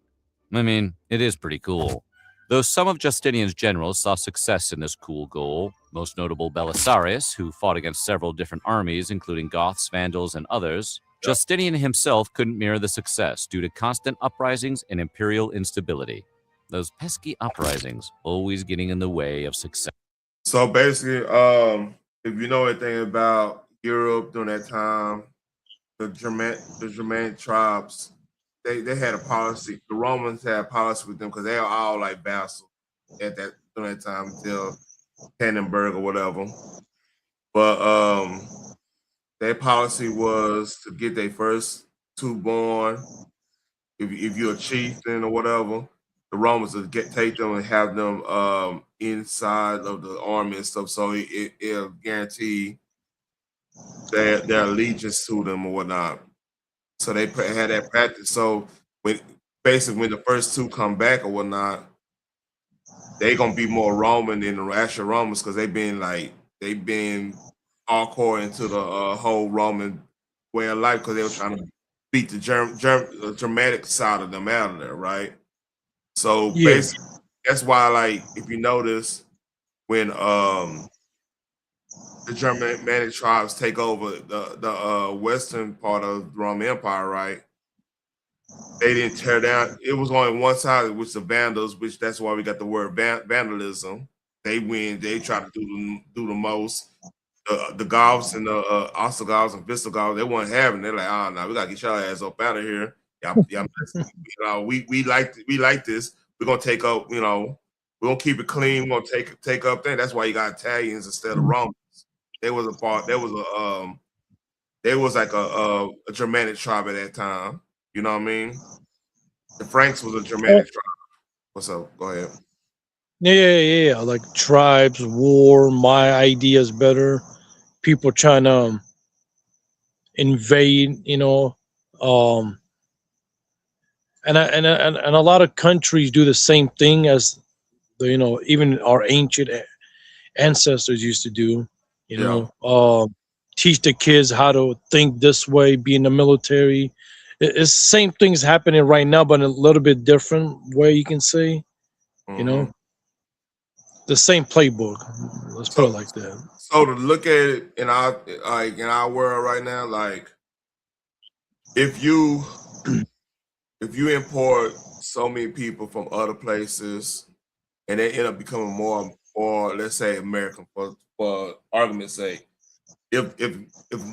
I mean, it is pretty cool. Though some of Justinian's generals saw success in this cool goal, most notable Belisarius, who fought against several different armies, including Goths, Vandals, and others, Justinian himself couldn't mirror the success due to constant uprisings and imperial instability. Those pesky uprisings always getting in the way of success. So basically, if you know anything about Europe during that time, the Germanic tribes, they had a policy. The Romans had a policy with them because they were all like vassals at that during that time until Tannenberg or whatever. But their policy was to get their first 2 born. If you're a chieftain or whatever, the Romans would take them and have them inside of the army and stuff, so it'll guarantee their allegiance to them or whatnot. So they had that practice. So when the first 2 come back or whatnot, they gonna be more Roman than the actual Romans because they've been hardcore into the whole Roman way of life because they were trying to beat the Germanic side of them out of there, right? So basically, that's why, like, if you notice, when the Germanic tribes take over the western part of the Roman Empire, right? They didn't tear down. It was only one side, which the Vandals, which that's why we got the word vandalism. They win. They try to do the most. The Goths and the Ostrogoths and Visigoths, they weren't having. They're like, oh no, we gotta get y'all ass up out of here. We like this. We're gonna take up. We're gonna keep it clean. We're gonna take up there. That's why you got Italians instead of Romans. There was like a Germanic tribe at that time. You know what I mean? The Franks was a Germanic tribe. What's up? Go ahead. Yeah. Like tribes, war, my idea is better. People trying to invade, and a lot of countries do the same thing as even our ancient ancestors used to do. Teach the kids how to think this way, be in the military. It's same things happening right now, but in a little bit different way, you can say. The same playbook. Let's put it like that. So to look at it in our world right now, like if you import so many people from other places and they end up becoming more, let's say, American for argument's sake, if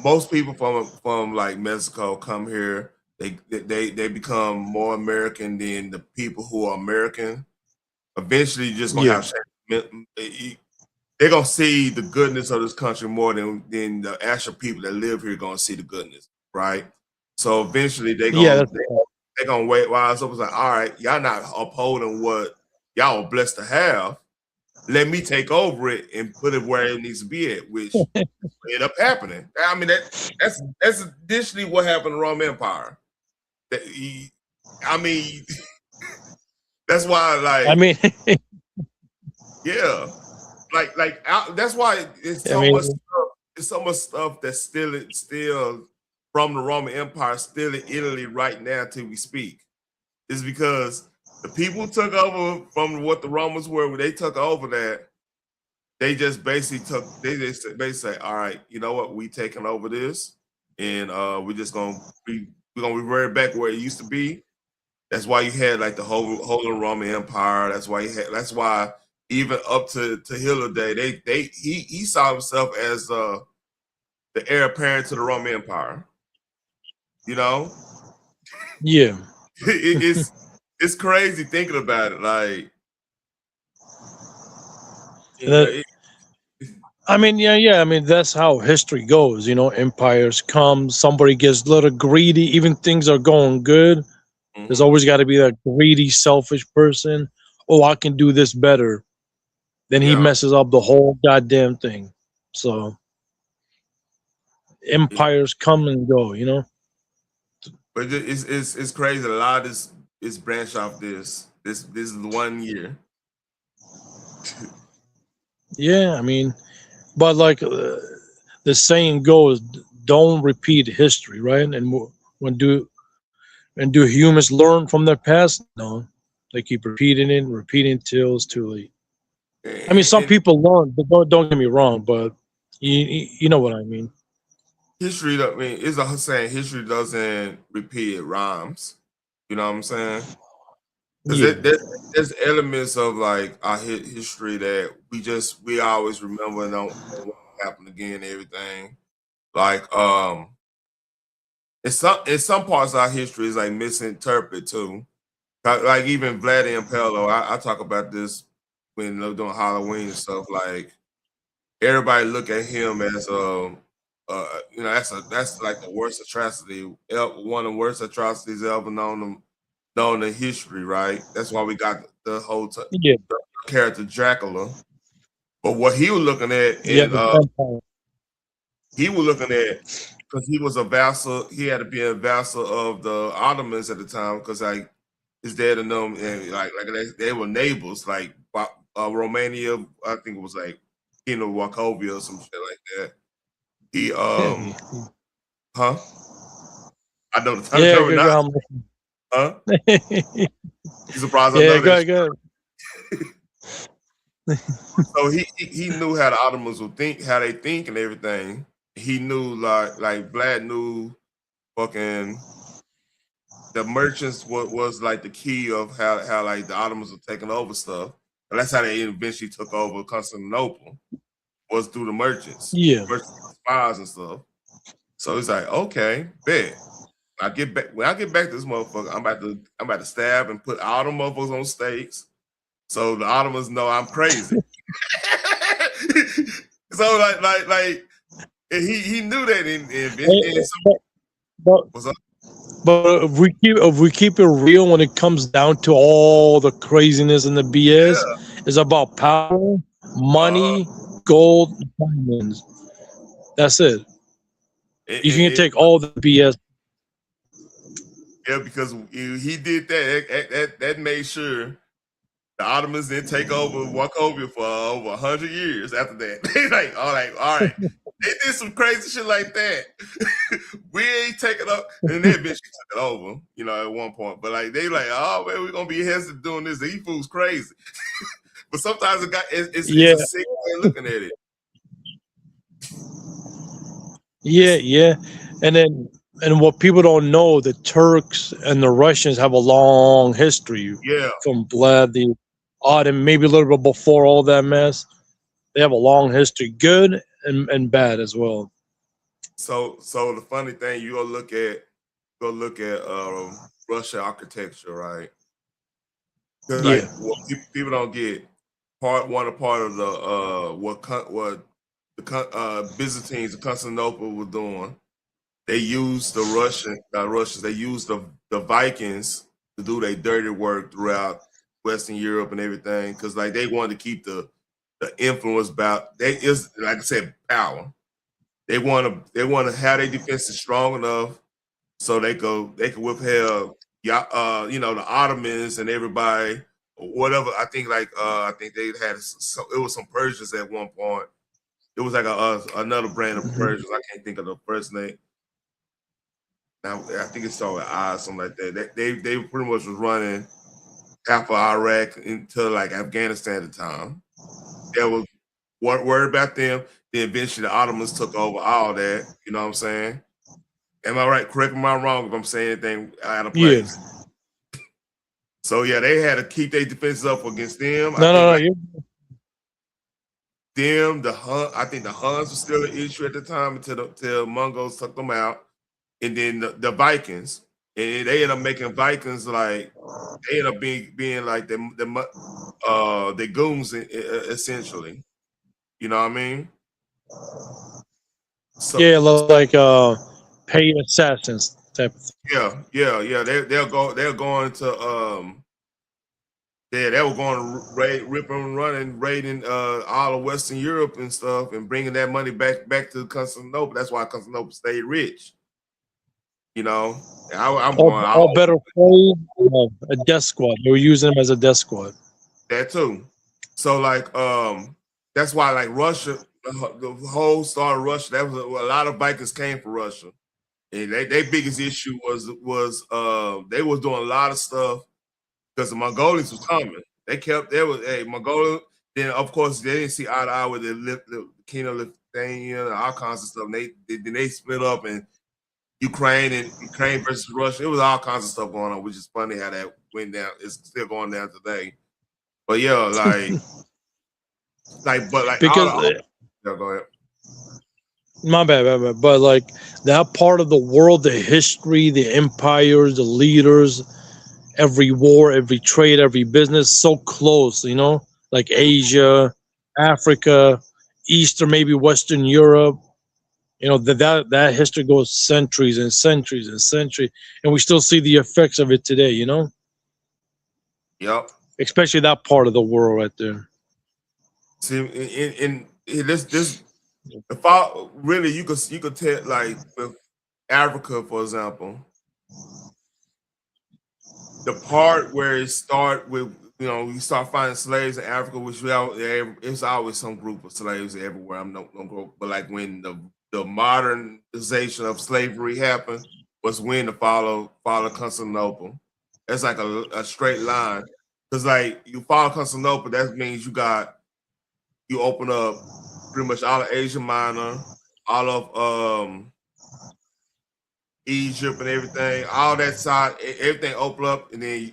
most people from like Mexico come here They become more American than the people who are American. Eventually, you're just gonna have they're gonna see the goodness of this country more than the actual people that live here gonna see the goodness, right? So eventually they're gonna wait wise up and say, all right, y'all not upholding what y'all are blessed to have. Let me take over it and put it where it needs to be at, which ended up happening. I mean, that's additionally what happened to the Roman Empire. I mean, that's why, like, I mean, yeah, that's why it's so much stuff. It's so much stuff that's still from the Roman Empire, still in Italy right now till we speak. Is because the people who took over from what the Romans were when they took over that. They just basically say, all right, you know what, we taking over this, and we're gonna revert back where it used to be. That's why you had like the whole Roman Empire. That's why even up to Hitler Day, he saw himself as the heir apparent to the Roman Empire. You know? Yeah. It's crazy thinking about it. Like, I mean, yeah. I mean, that's how history goes. You know, empires come, somebody gets a little greedy, even things are going good. There's always got to be that greedy, selfish person. Oh, I can do this better. Then he messes up the whole goddamn thing. So empires come and go, you know. But it's crazy. A lot of this is branched off this. This is 1 year. Yeah, I mean, but like the saying goes, don't repeat history, right? And when do humans learn from their past? No, they keep repeating it till it's too late. I mean, some people learn, but don't get me wrong, but you know what I mean. History, I mean, it's a saying history doesn't repeat, it rhymes. You know what I'm saying? Because there's elements of like our history that we always remember and don't want to happen again and everything. Like in some parts of our history is like misinterpreted too. Like even Vlad the Impaler, I talk about this when they're doing Halloween and stuff. Like everybody look at him as you know, that's like the worst atrocity, one of the worst atrocities ever known in history, right? That's why we got the whole the character Dracula. But what he was looking at, he was looking at because he was a vassal. He had to be a vassal of the Ottomans at the time because like his dad and them, and like they were neighbors. Like Romania, I think it was like Wachovia or some shit like that. He huh? I know the time. Huh? You surprised? Yeah, go So he knew how the Ottomans would think, how they think, and everything. He knew like Vlad knew fucking the merchants was like the key of how like the Ottomans were taking over stuff, and that's how they eventually took over Constantinople, was through the merchants, spies and stuff. So it's like, okay, bet. When I get back to this motherfucker, I'm about to stab and put all the motherfuckers on stakes, so the Ottomans know I'm crazy. So like he knew that But if we keep it real when it comes down to all the craziness and the BS, it's about power, money, gold, diamonds. That's it. You can take all the BS. Yeah, because he did that made sure the Ottomans didn't take over Wachovia for over 100 years after that. They like, all right. They did some crazy shit like that. We ain't taking up, and they eventually took it over, you know, at one point. But like they like, oh man, we're gonna be hesitant doing this. These fools crazy. But sometimes it's a sick way of looking at it. Yeah. And what people don't know, the Turks and the Russians have a long history. Yeah. From Vlad the Ottoman, maybe a little bit before all that mess. They have a long history, good and bad as well. So the funny thing, you go look at go look at Russia architecture, right? Because Yeah. what people don't get part of the what the Byzantines, the Constantinople was doing. They used the Russians. They used the Vikings to do their dirty work throughout Western Europe and everything, because like they wanted to keep the influence about. They is like I said, power. They want to have their defenses strong enough so they could withhold the Ottomans and everybody or whatever. I think I think they had it was some Persians at one point. It was like another brand of Persians. I can't think of the first name. Now I think it started with I, something like that. They pretty much was running half of Iraq into like Afghanistan at the time. They was worried about them. Then eventually the Ottomans took over all that. You know what I'm saying? Am I right? Correct me if I'm wrong if I'm saying anything out of place. Yeah. So yeah, they had to keep their defenses up against them. No. I think the Huns were still an issue at the time until Mongols took them out, and then the Vikings, and they ended up making Vikings like they ended up being like the goons essentially. You know what I mean? So, Yeah, like paid assassins type of thing. yeah. They're going to they were going to rip and running, raiding all of Western Europe and stuff, and bringing that money back to Constantinople. That's why Constantinople stayed rich. You know, I'm going All better played, a death squad. They were using them as a death squad. that too. So like that's why like Russia, the whole start of Russia, that was a lot of Vikings came from Russia. And their biggest issue was they was doing a lot of stuff because the Mongolians was coming. Mongolia. Then of course they didn't see eye to eye with the King of Lithuania and all kinds of stuff. And they split up, and Ukraine versus Russia. It was all kinds of stuff going on, which is funny how that went down. It's still going down today. But yeah, because go ahead. My bad. But like that part of the world, the history, the empires, the leaders, every war, every trade, every business, so close, like Asia, Africa, East or maybe Western Europe. That history goes centuries and centuries and centuries, and we still see the effects of it today. Yep. Especially that part of the world right there. See, in this. If I really, you could tell like with Africa, for example, the part where it start with you start finding slaves in Africa, which it's always some group of slaves everywhere. I'm no group, but like when the modernization of slavery happened was when the fall of Constantinople. It's like a straight line because like you follow Constantinople, that means you open up pretty much all of Asia Minor, all of Egypt and everything, all that side, everything open up, and then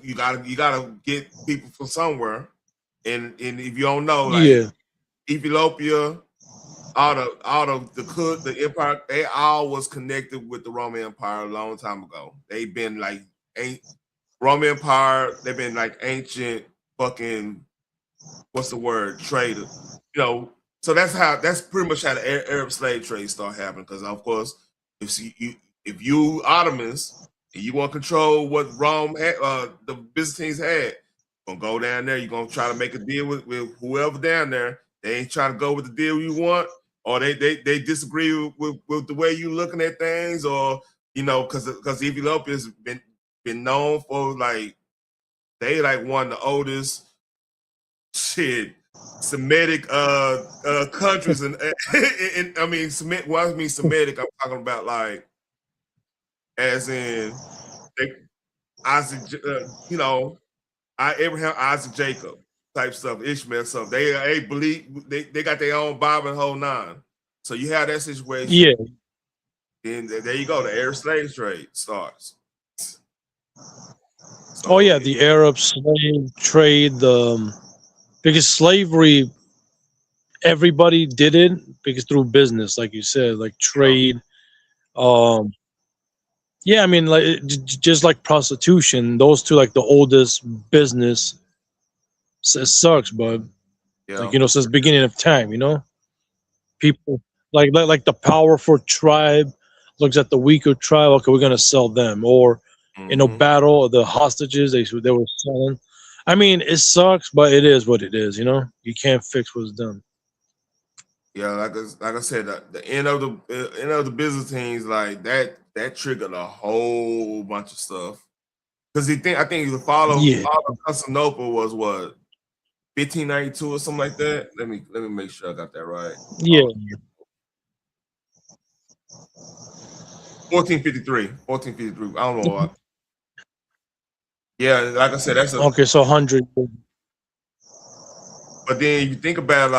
you gotta get people from somewhere, and if you don't know, like Ethiopia, the empire, they all was connected with the Roman Empire a long time ago. They've been like Roman Empire. They've been like ancient fucking what's the word trader, So that's pretty much how the Arab slave trade started happening. Because of course, if you Ottomans and you want to control what Rome had, the Byzantines had, you're gonna go down there. You're gonna try to make a deal with whoever down there. They ain't trying to go with the deal you want, or they disagree with the way you looking at things, or because Ethiopia's been known for like they like one of the oldest Semitic countries and I mean Semitic, I'm talking about like as in Isaac, Abraham, Isaac, Jacob type stuff, Ishmael stuff. They believe they got their own Bible and whole nine. So you have that situation. Yeah. Then there you go. The Arab slave trade starts. So, the Arab slave trade, because slavery, everybody did it because through business, like you said, like trade. Yeah, I mean, like just like prostitution, those two like the oldest business. It sucks, but like Yeah. since the beginning of time, people like the powerful tribe looks at the weaker tribe. Okay, we're gonna sell them, or battle the hostages they were selling. I mean, it sucks, but it is what it is. You can't fix what's done. Yeah, like I said, the end of the Byzantines, like that triggered a whole bunch of stuff. Because I think the fall Yeah. of Constantinople was what 1592 or something like that. Let me make sure I got that right. Yeah. 1453. 1453. I don't know what. Yeah, like I said, that's a. Okay, so 100. But then you think about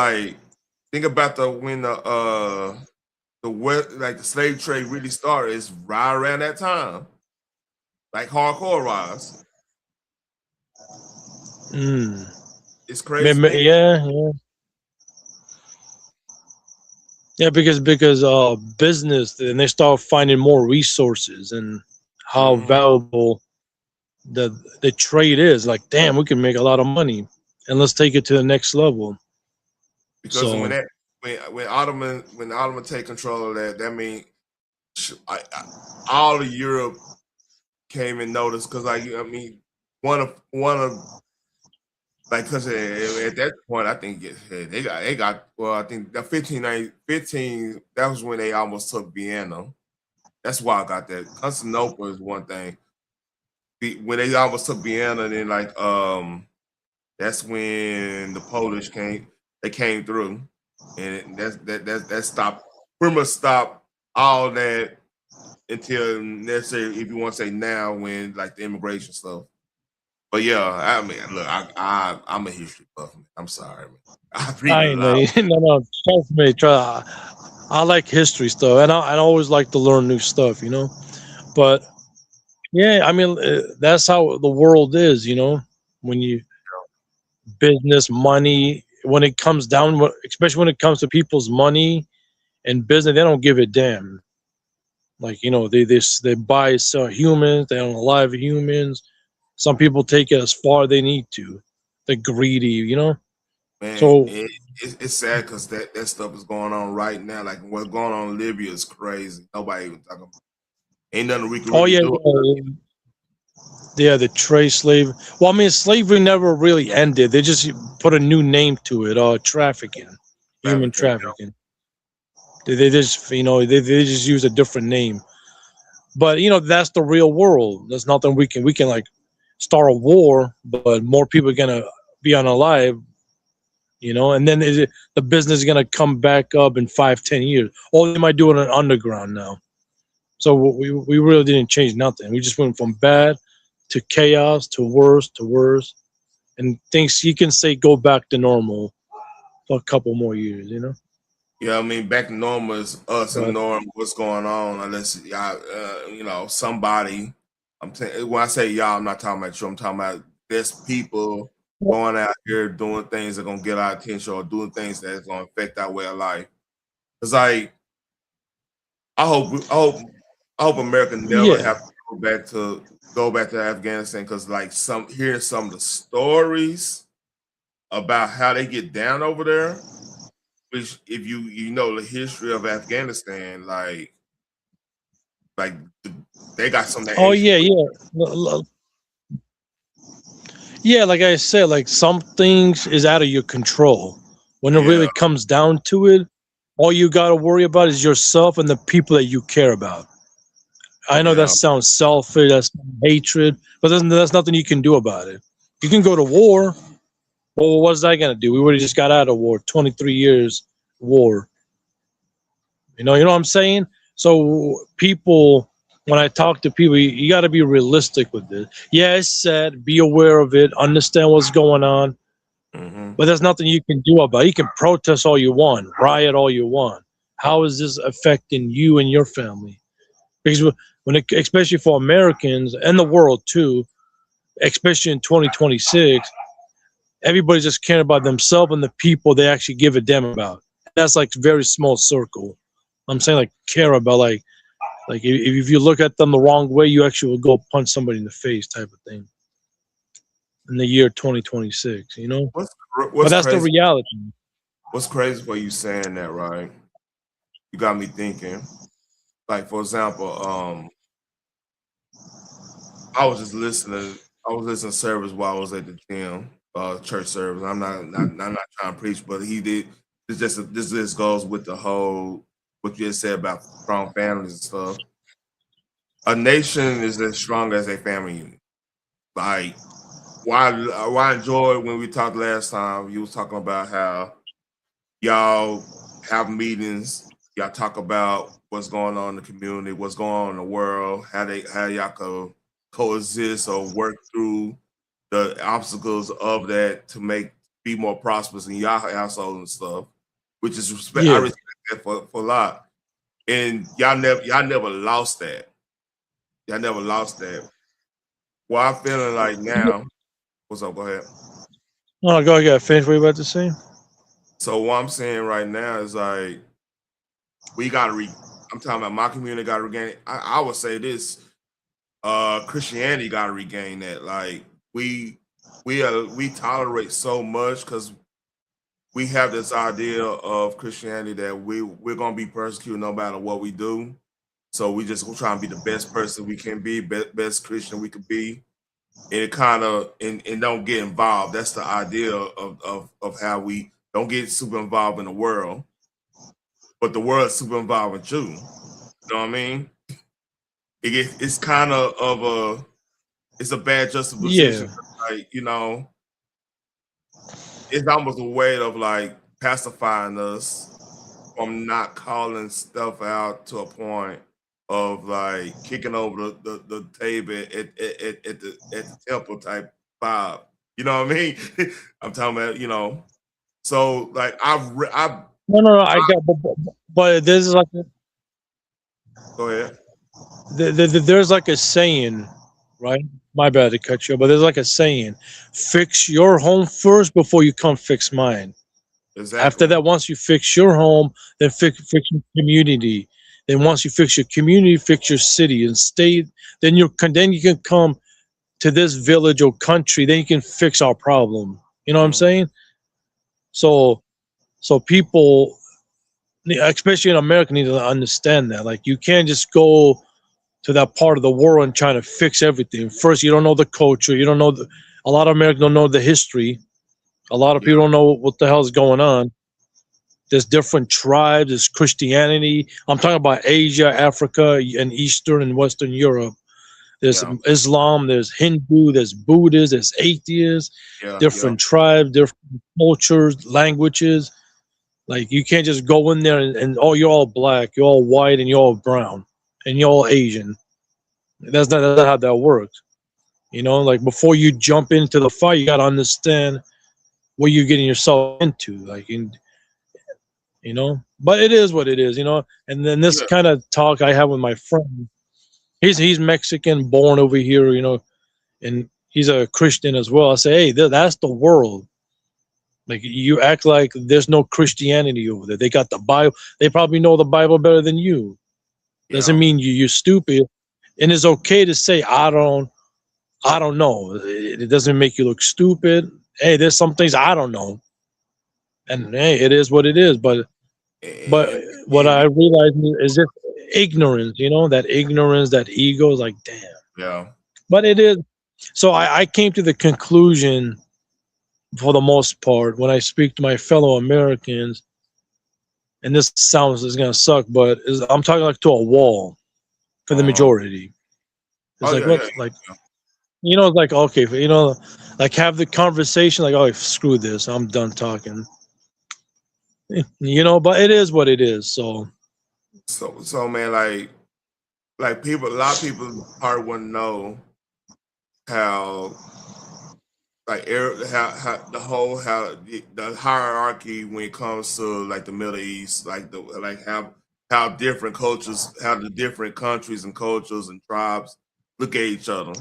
when the slave trade really started is right around that time, like hardcore rise. It's crazy. Yeah, because business, and they start finding more resources and how valuable the trade is. Like, damn, we can make a lot of money, and let's take it to the next level. Because when the Ottoman take control of that means all of Europe came and noticed. Because one of because at that point I think they got well, I think the 15 that was when they almost took Vienna. That's why I got that. Constantinople is one thing. When they almost took Vienna, and then that's when the Polish came through, and that stopped pretty much stopped all that until necessarily, if you want to say now, when like the immigration stuff. But yeah, I mean, look, I'm a history buff. Man. I'm sorry, man. I read a lot. No, trust me. I like history stuff, and I always like to learn new stuff, But yeah, I mean, that's how the world is, When you business, money, when it comes down, especially when it comes to people's money and business, they don't give a damn. Like they buy, sell humans, they don't alive humans. Some people take it as far they need to. They're greedy, Man, So it's sad because that stuff is going on right now. Like what's going on in Libya is crazy. Nobody even talking about. Ain't nothing we can really do. Yeah, the trade slave. Well, I mean, slavery never really ended. They just put a new name to it. Trafficking, human trafficking. They just, they just use a different name. But that's the real world. There's nothing we can like start a war, but more people are gonna be unalive. And then the business is gonna come back up in 5-10 years. Or they might do it on underground now. So we really didn't change nothing. We just went from bad to chaos to worse, and things you can say go back to normal for a couple more years. Yeah, I mean, back to normal is us ignoring what's going on, unless y'all, somebody. When I say y'all, I'm not talking about you. I'm talking about there's people going out here doing things that are gonna get our attention or doing things that's gonna affect our way of life. It's like I hope America never have to go back to Afghanistan, because like hearing some of the stories about how they get down over there. Which, if you know the history of Afghanistan, like they got some. Oh yeah. Yeah, like I said, like some things is out of your control. When it really comes down to it, all you got to worry about is yourself and the people that you care about. I know that sounds selfish, that's hatred, but there's nothing you can do about it. You can go to war. Well, what's that gonna do? We would have just got out of war. 23 years war. You know what I'm saying? So people, when I talk to people, you got to be realistic with this. Yeah, it's sad. Be aware of it. Understand what's going on. But there's nothing you can do about it. You can protest all you want, riot all you want. How is this affecting you and your family? Because especially for Americans and the world too, especially in 2026, everybody's just caring about themselves and the people they actually give a damn about. That's like very small circle. I'm saying like care about, like Like if you look at them the wrong way, you actually will go punch somebody in the face, type of thing. In the year 2026, you know. What's But that's the crazy? reality. What's crazy for you saying that, right? You got me thinking. Like, for example, I was just listening. I was listening to service while I was at the gym, church service. I'm not trying to preach, but he did. This goes with the whole what you just said about strong families and stuff. A nation is as strong as a family unit. Like, why I enjoyed when we talked last time. You was talking about how y'all have meetings. Y'all talk about what's going on in the community, what's going on in the world, how y'all could coexist or work through the obstacles of that to be more prosperous in y'all household and stuff. Which is respect. I Yeah. respect that for a lot. And y'all never lost that. Y'all never lost that. What I'm feeling like now. What's up? Go ahead. No, go ahead. Finish what you about to say. So what I'm saying right now is like we gotta I'm talking about my community gotta regain. I would say this. Christianity gotta regain that. Like we tolerate so much because we have this idea of Christianity that we're gonna be persecuted no matter what we do. So we just try and be the best person we can be, best Christian we could be. And it kind of and don't get involved. That's the idea of how we don't get super involved in the world, but the world's super involved with you. You know what I mean? It's kind of it's a bad juxtaposition. Yeah. Like, you know, it's almost a way of like pacifying us from not calling stuff out to a point of like kicking over the table at the temple type vibe. You know what I mean? I'm talking about, you know. So like I've No. I got, but this is like go ahead. there's like a saying, right? My bad to cut you, but there's like a saying: fix your home first before you come fix mine. Exactly. After that, once you fix your home, then fix your community. Then once you fix your community, fix your city and state. Then you can come to this village or country. Then you can fix our problem. You know what I'm saying? So people, especially in America, need to understand that. Like you can't just go to that part of the world and trying to fix everything. First, you don't know the culture. You don't know a lot of Americans don't know the history. A lot of people don't know what the hell is going on. There's different tribes. There's Christianity. I'm talking about Asia, Africa, and Eastern and Western Europe. There's Islam. There's Hindu. There's Buddhist. There's atheists. Different tribes, different cultures, languages. Like you can't just go in there and oh, you're all black, you're all white, and you're all brown, and you're all Asian. That's not how that works. You know, like before you jump into the fight, you gotta understand what you're getting yourself into. Like, you know. But it is what it is, you know. And then this kind of talk I have with my friend, he's Mexican, born over here, you know, and he's a Christian as well. I say, hey, that's the world. Like you act like there's no Christianity over there. They got the Bible. They probably know the Bible better than you. Doesn't mean you're stupid. And it's okay to say I don't know. It doesn't make you look stupid. Hey, there's some things I don't know. And hey, it is what it is. But what I realize is just ignorance, you know, that ignorance, that ego is like, damn. Yeah. But it is. So I came to the conclusion, for the most part, when I speak to my fellow Americans, and this sounds is gonna suck, but I'm talking like to a wall for the majority. It's like you know, it's like okay, you know, like have the conversation, like oh screw this, I'm done talking. You know, but it is what it is. So man, like people, a lot of people probably wouldn't know how like how the hierarchy when it comes to like the Middle East, like how different cultures, how the different countries and cultures and tribes look at each other.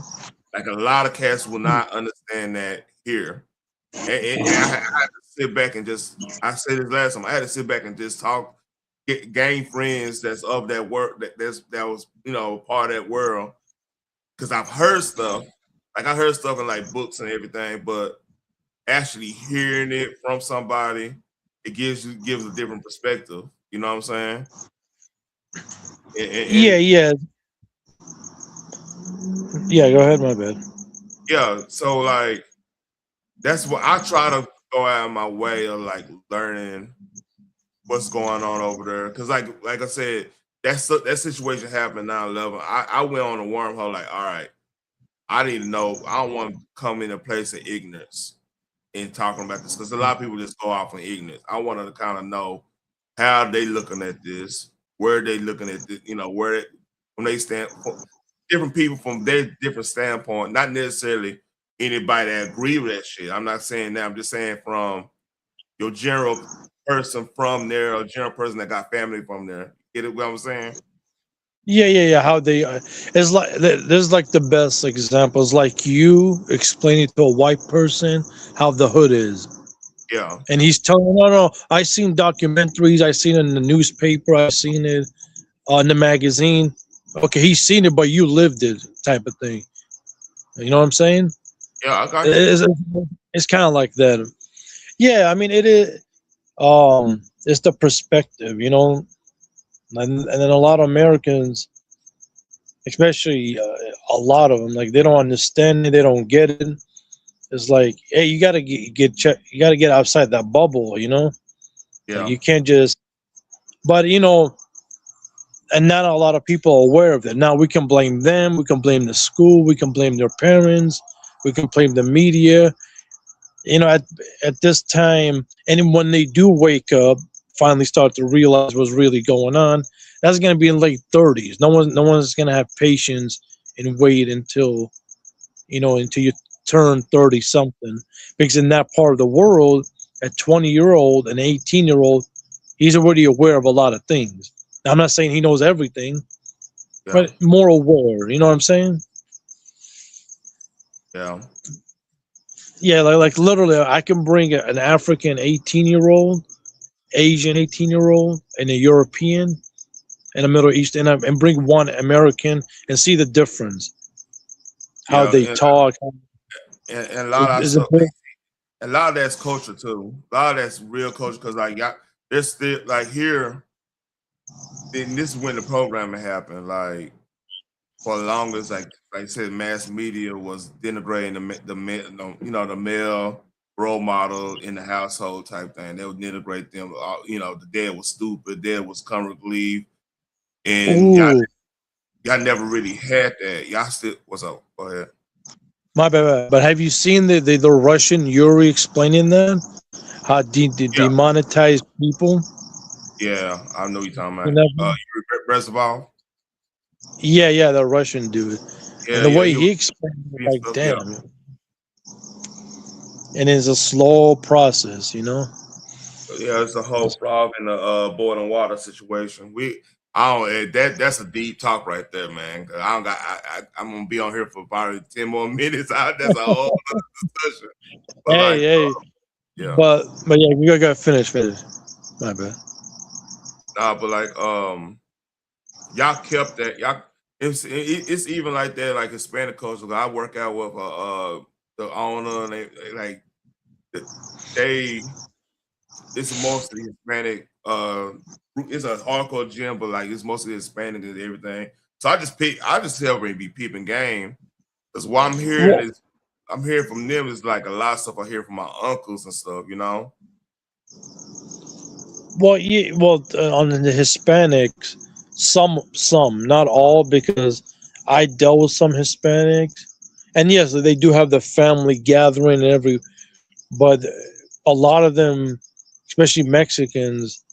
Like a lot of cats will not understand that here. And I had to sit back and I said this last time, I had to sit back and just talk gain friends that's of that work that was part of that world. Because I've heard stuff, like I heard stuff in like books and everything, but actually hearing it from somebody, it gives a different perspective. You know what I'm saying? Yeah. Go ahead, my bad. Yeah, so like that's what I try to go out of my way of like learning what's going on over there. Because like I said, that situation happened 9/11. I went on a wormhole like, all right, I need to know. I don't want to come in a place of ignorance in talking about this because a lot of people just go off on ignorance. I wanted to kind of know how they looking at this, where they looking at this, where when they stand, different people from their different standpoint, not necessarily anybody that agree with that shit. I'm not saying that. I'm just saying from your general person from there, or general person that got family from there. Get it? What I'm saying? Yeah. How they it's like there's like the best examples, like you explaining to a white person how the hood is. Yeah. And he's telling, no, I seen documentaries, I seen it in the newspaper, I seen it in the magazine. Okay, he's seen it, but you lived it, type of thing. You know what I'm saying? Yeah, I got you. It's kind of like that. Yeah, I mean it is. It's the perspective, and then a lot of Americans, especially a lot of them, like they don't understand it, they don't get it. It's like, hey, you gotta you gotta get outside that bubble, Yeah. Like you can't just. But and not a lot of people are aware of it. Now we can blame them, we can blame the school, we can blame their parents, we can blame the media. At this time, and when they do wake up, finally start to realize what's really going on, that's going to be in late 30s. No one's going to have patience and wait until you turn 30 something, because in that part of the world, a 20-year-old and 18-year-old, he's already aware of a lot of things. Now, I'm not saying he knows everything, but more aware. You know what I'm saying? Yeah. Yeah, like literally, I can bring an African 18-year-old, Asian 18-year-old, and a European, and a Middle Eastern, and bring one American and see the difference. How they talk. And a lot of stuff, a lot of that's culture too. A lot of that's real culture because like there's still like here. And this is when the programming happened. Like for the longest, like I said, mass media was denigrating the male role model in the household type thing. They would denigrate them. The dad was stupid. Dad was comically, and y'all never really had that. Y'all still what's up? Go ahead. My bad. But have you seen the Russian Yuri explaining that? How demonetize people? Yeah, I know you're talking about. Yuri Brezhnev. Yeah, the Russian dude. Yeah, and the way he explained it, like, damn. And it's a slow process, Yeah, it's a whole frog in the boil and water situation. That's a deep talk right there, man. I'm gonna be on here for probably 10 more minutes. That's a whole other discussion. But yeah. But yeah, we gotta finish. My bad. Nah, but like y'all kept that. Y'all it's even like that, like Hispanic culture. I work out with the owner, and it's mostly Hispanic. It's a hardcore gym, but like it's mostly Hispanic and everything. So I just tell them to be peeping game, because what I'm hearing from them is like a lot of stuff I hear from my uncles and stuff. Well, yeah, on the Hispanics, some, not all, because I dealt with some Hispanics, and yes, they do have the family gathering and but a lot of them, especially Mexicans,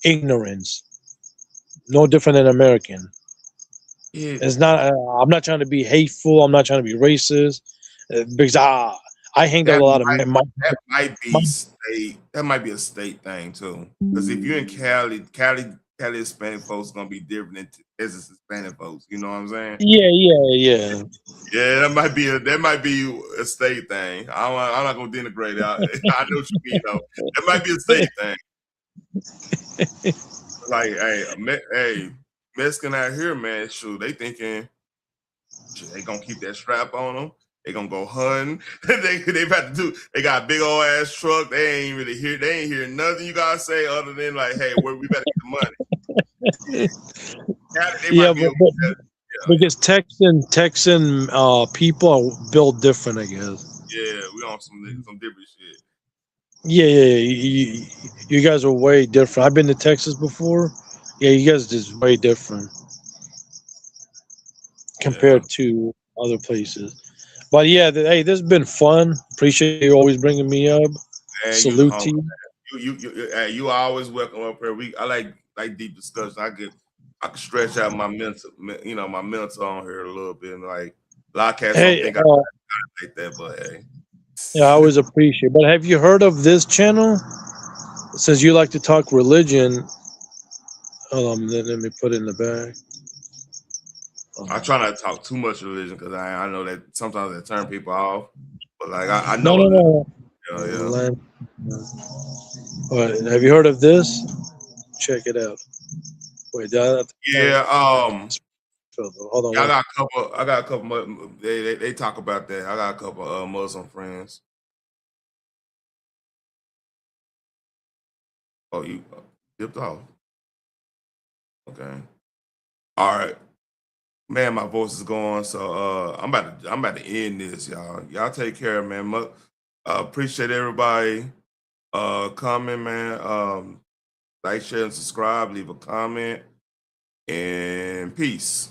ignorance, no different than American. Yeah. It's not. I'm not trying to be hateful. I'm not trying to be racist, because I hang out a lot of men. That might be a state thing too. Because if you're in Cali Hispanic folks gonna be different than as Hispanic folks. You know what I'm saying? Yeah. Yeah, that might be a state thing. I'm not gonna denigrate it. I know what you mean though. That might be a state thing. like, hey, Mexican out here, man. Shoot, they thinking shit, they gonna keep that strap on them. They gonna go hunting. they about to do. They got a big old ass truck. They ain't really hear. They ain't hear nothing you gotta say other than like, hey, we better get the money. Yeah, because Texan people are built different, I guess. Yeah, we on some different shit. Yeah. You guys are way different. I've been to Texas before. Yeah, you guys just way different compared to other places. But yeah, hey, this has been fun. Appreciate you always bringing me up. Man, Salute to you. You always welcome up here. I like deep discussion. I can stretch out my mental, my mental on here a little bit. And like a lot of cats don't think I like that, but hey. Yeah, I always appreciate. But have you heard of this channel? Since you like to talk religion, hold on, let me put it in the bag. I try not to talk too much religion because I know that sometimes they turn people off. But like I know. No. Yeah. All right, have you heard of this? Check it out. Wait, hold on. Yeah, I got a couple. They talk about that. I got a couple Muslim friends. Oh, you dipped off. Okay. All right. Man, my voice is going, so I'm about to end this, y'all. Y'all take care, man. Appreciate everybody coming, man. Like, share, and subscribe. Leave a comment, and peace.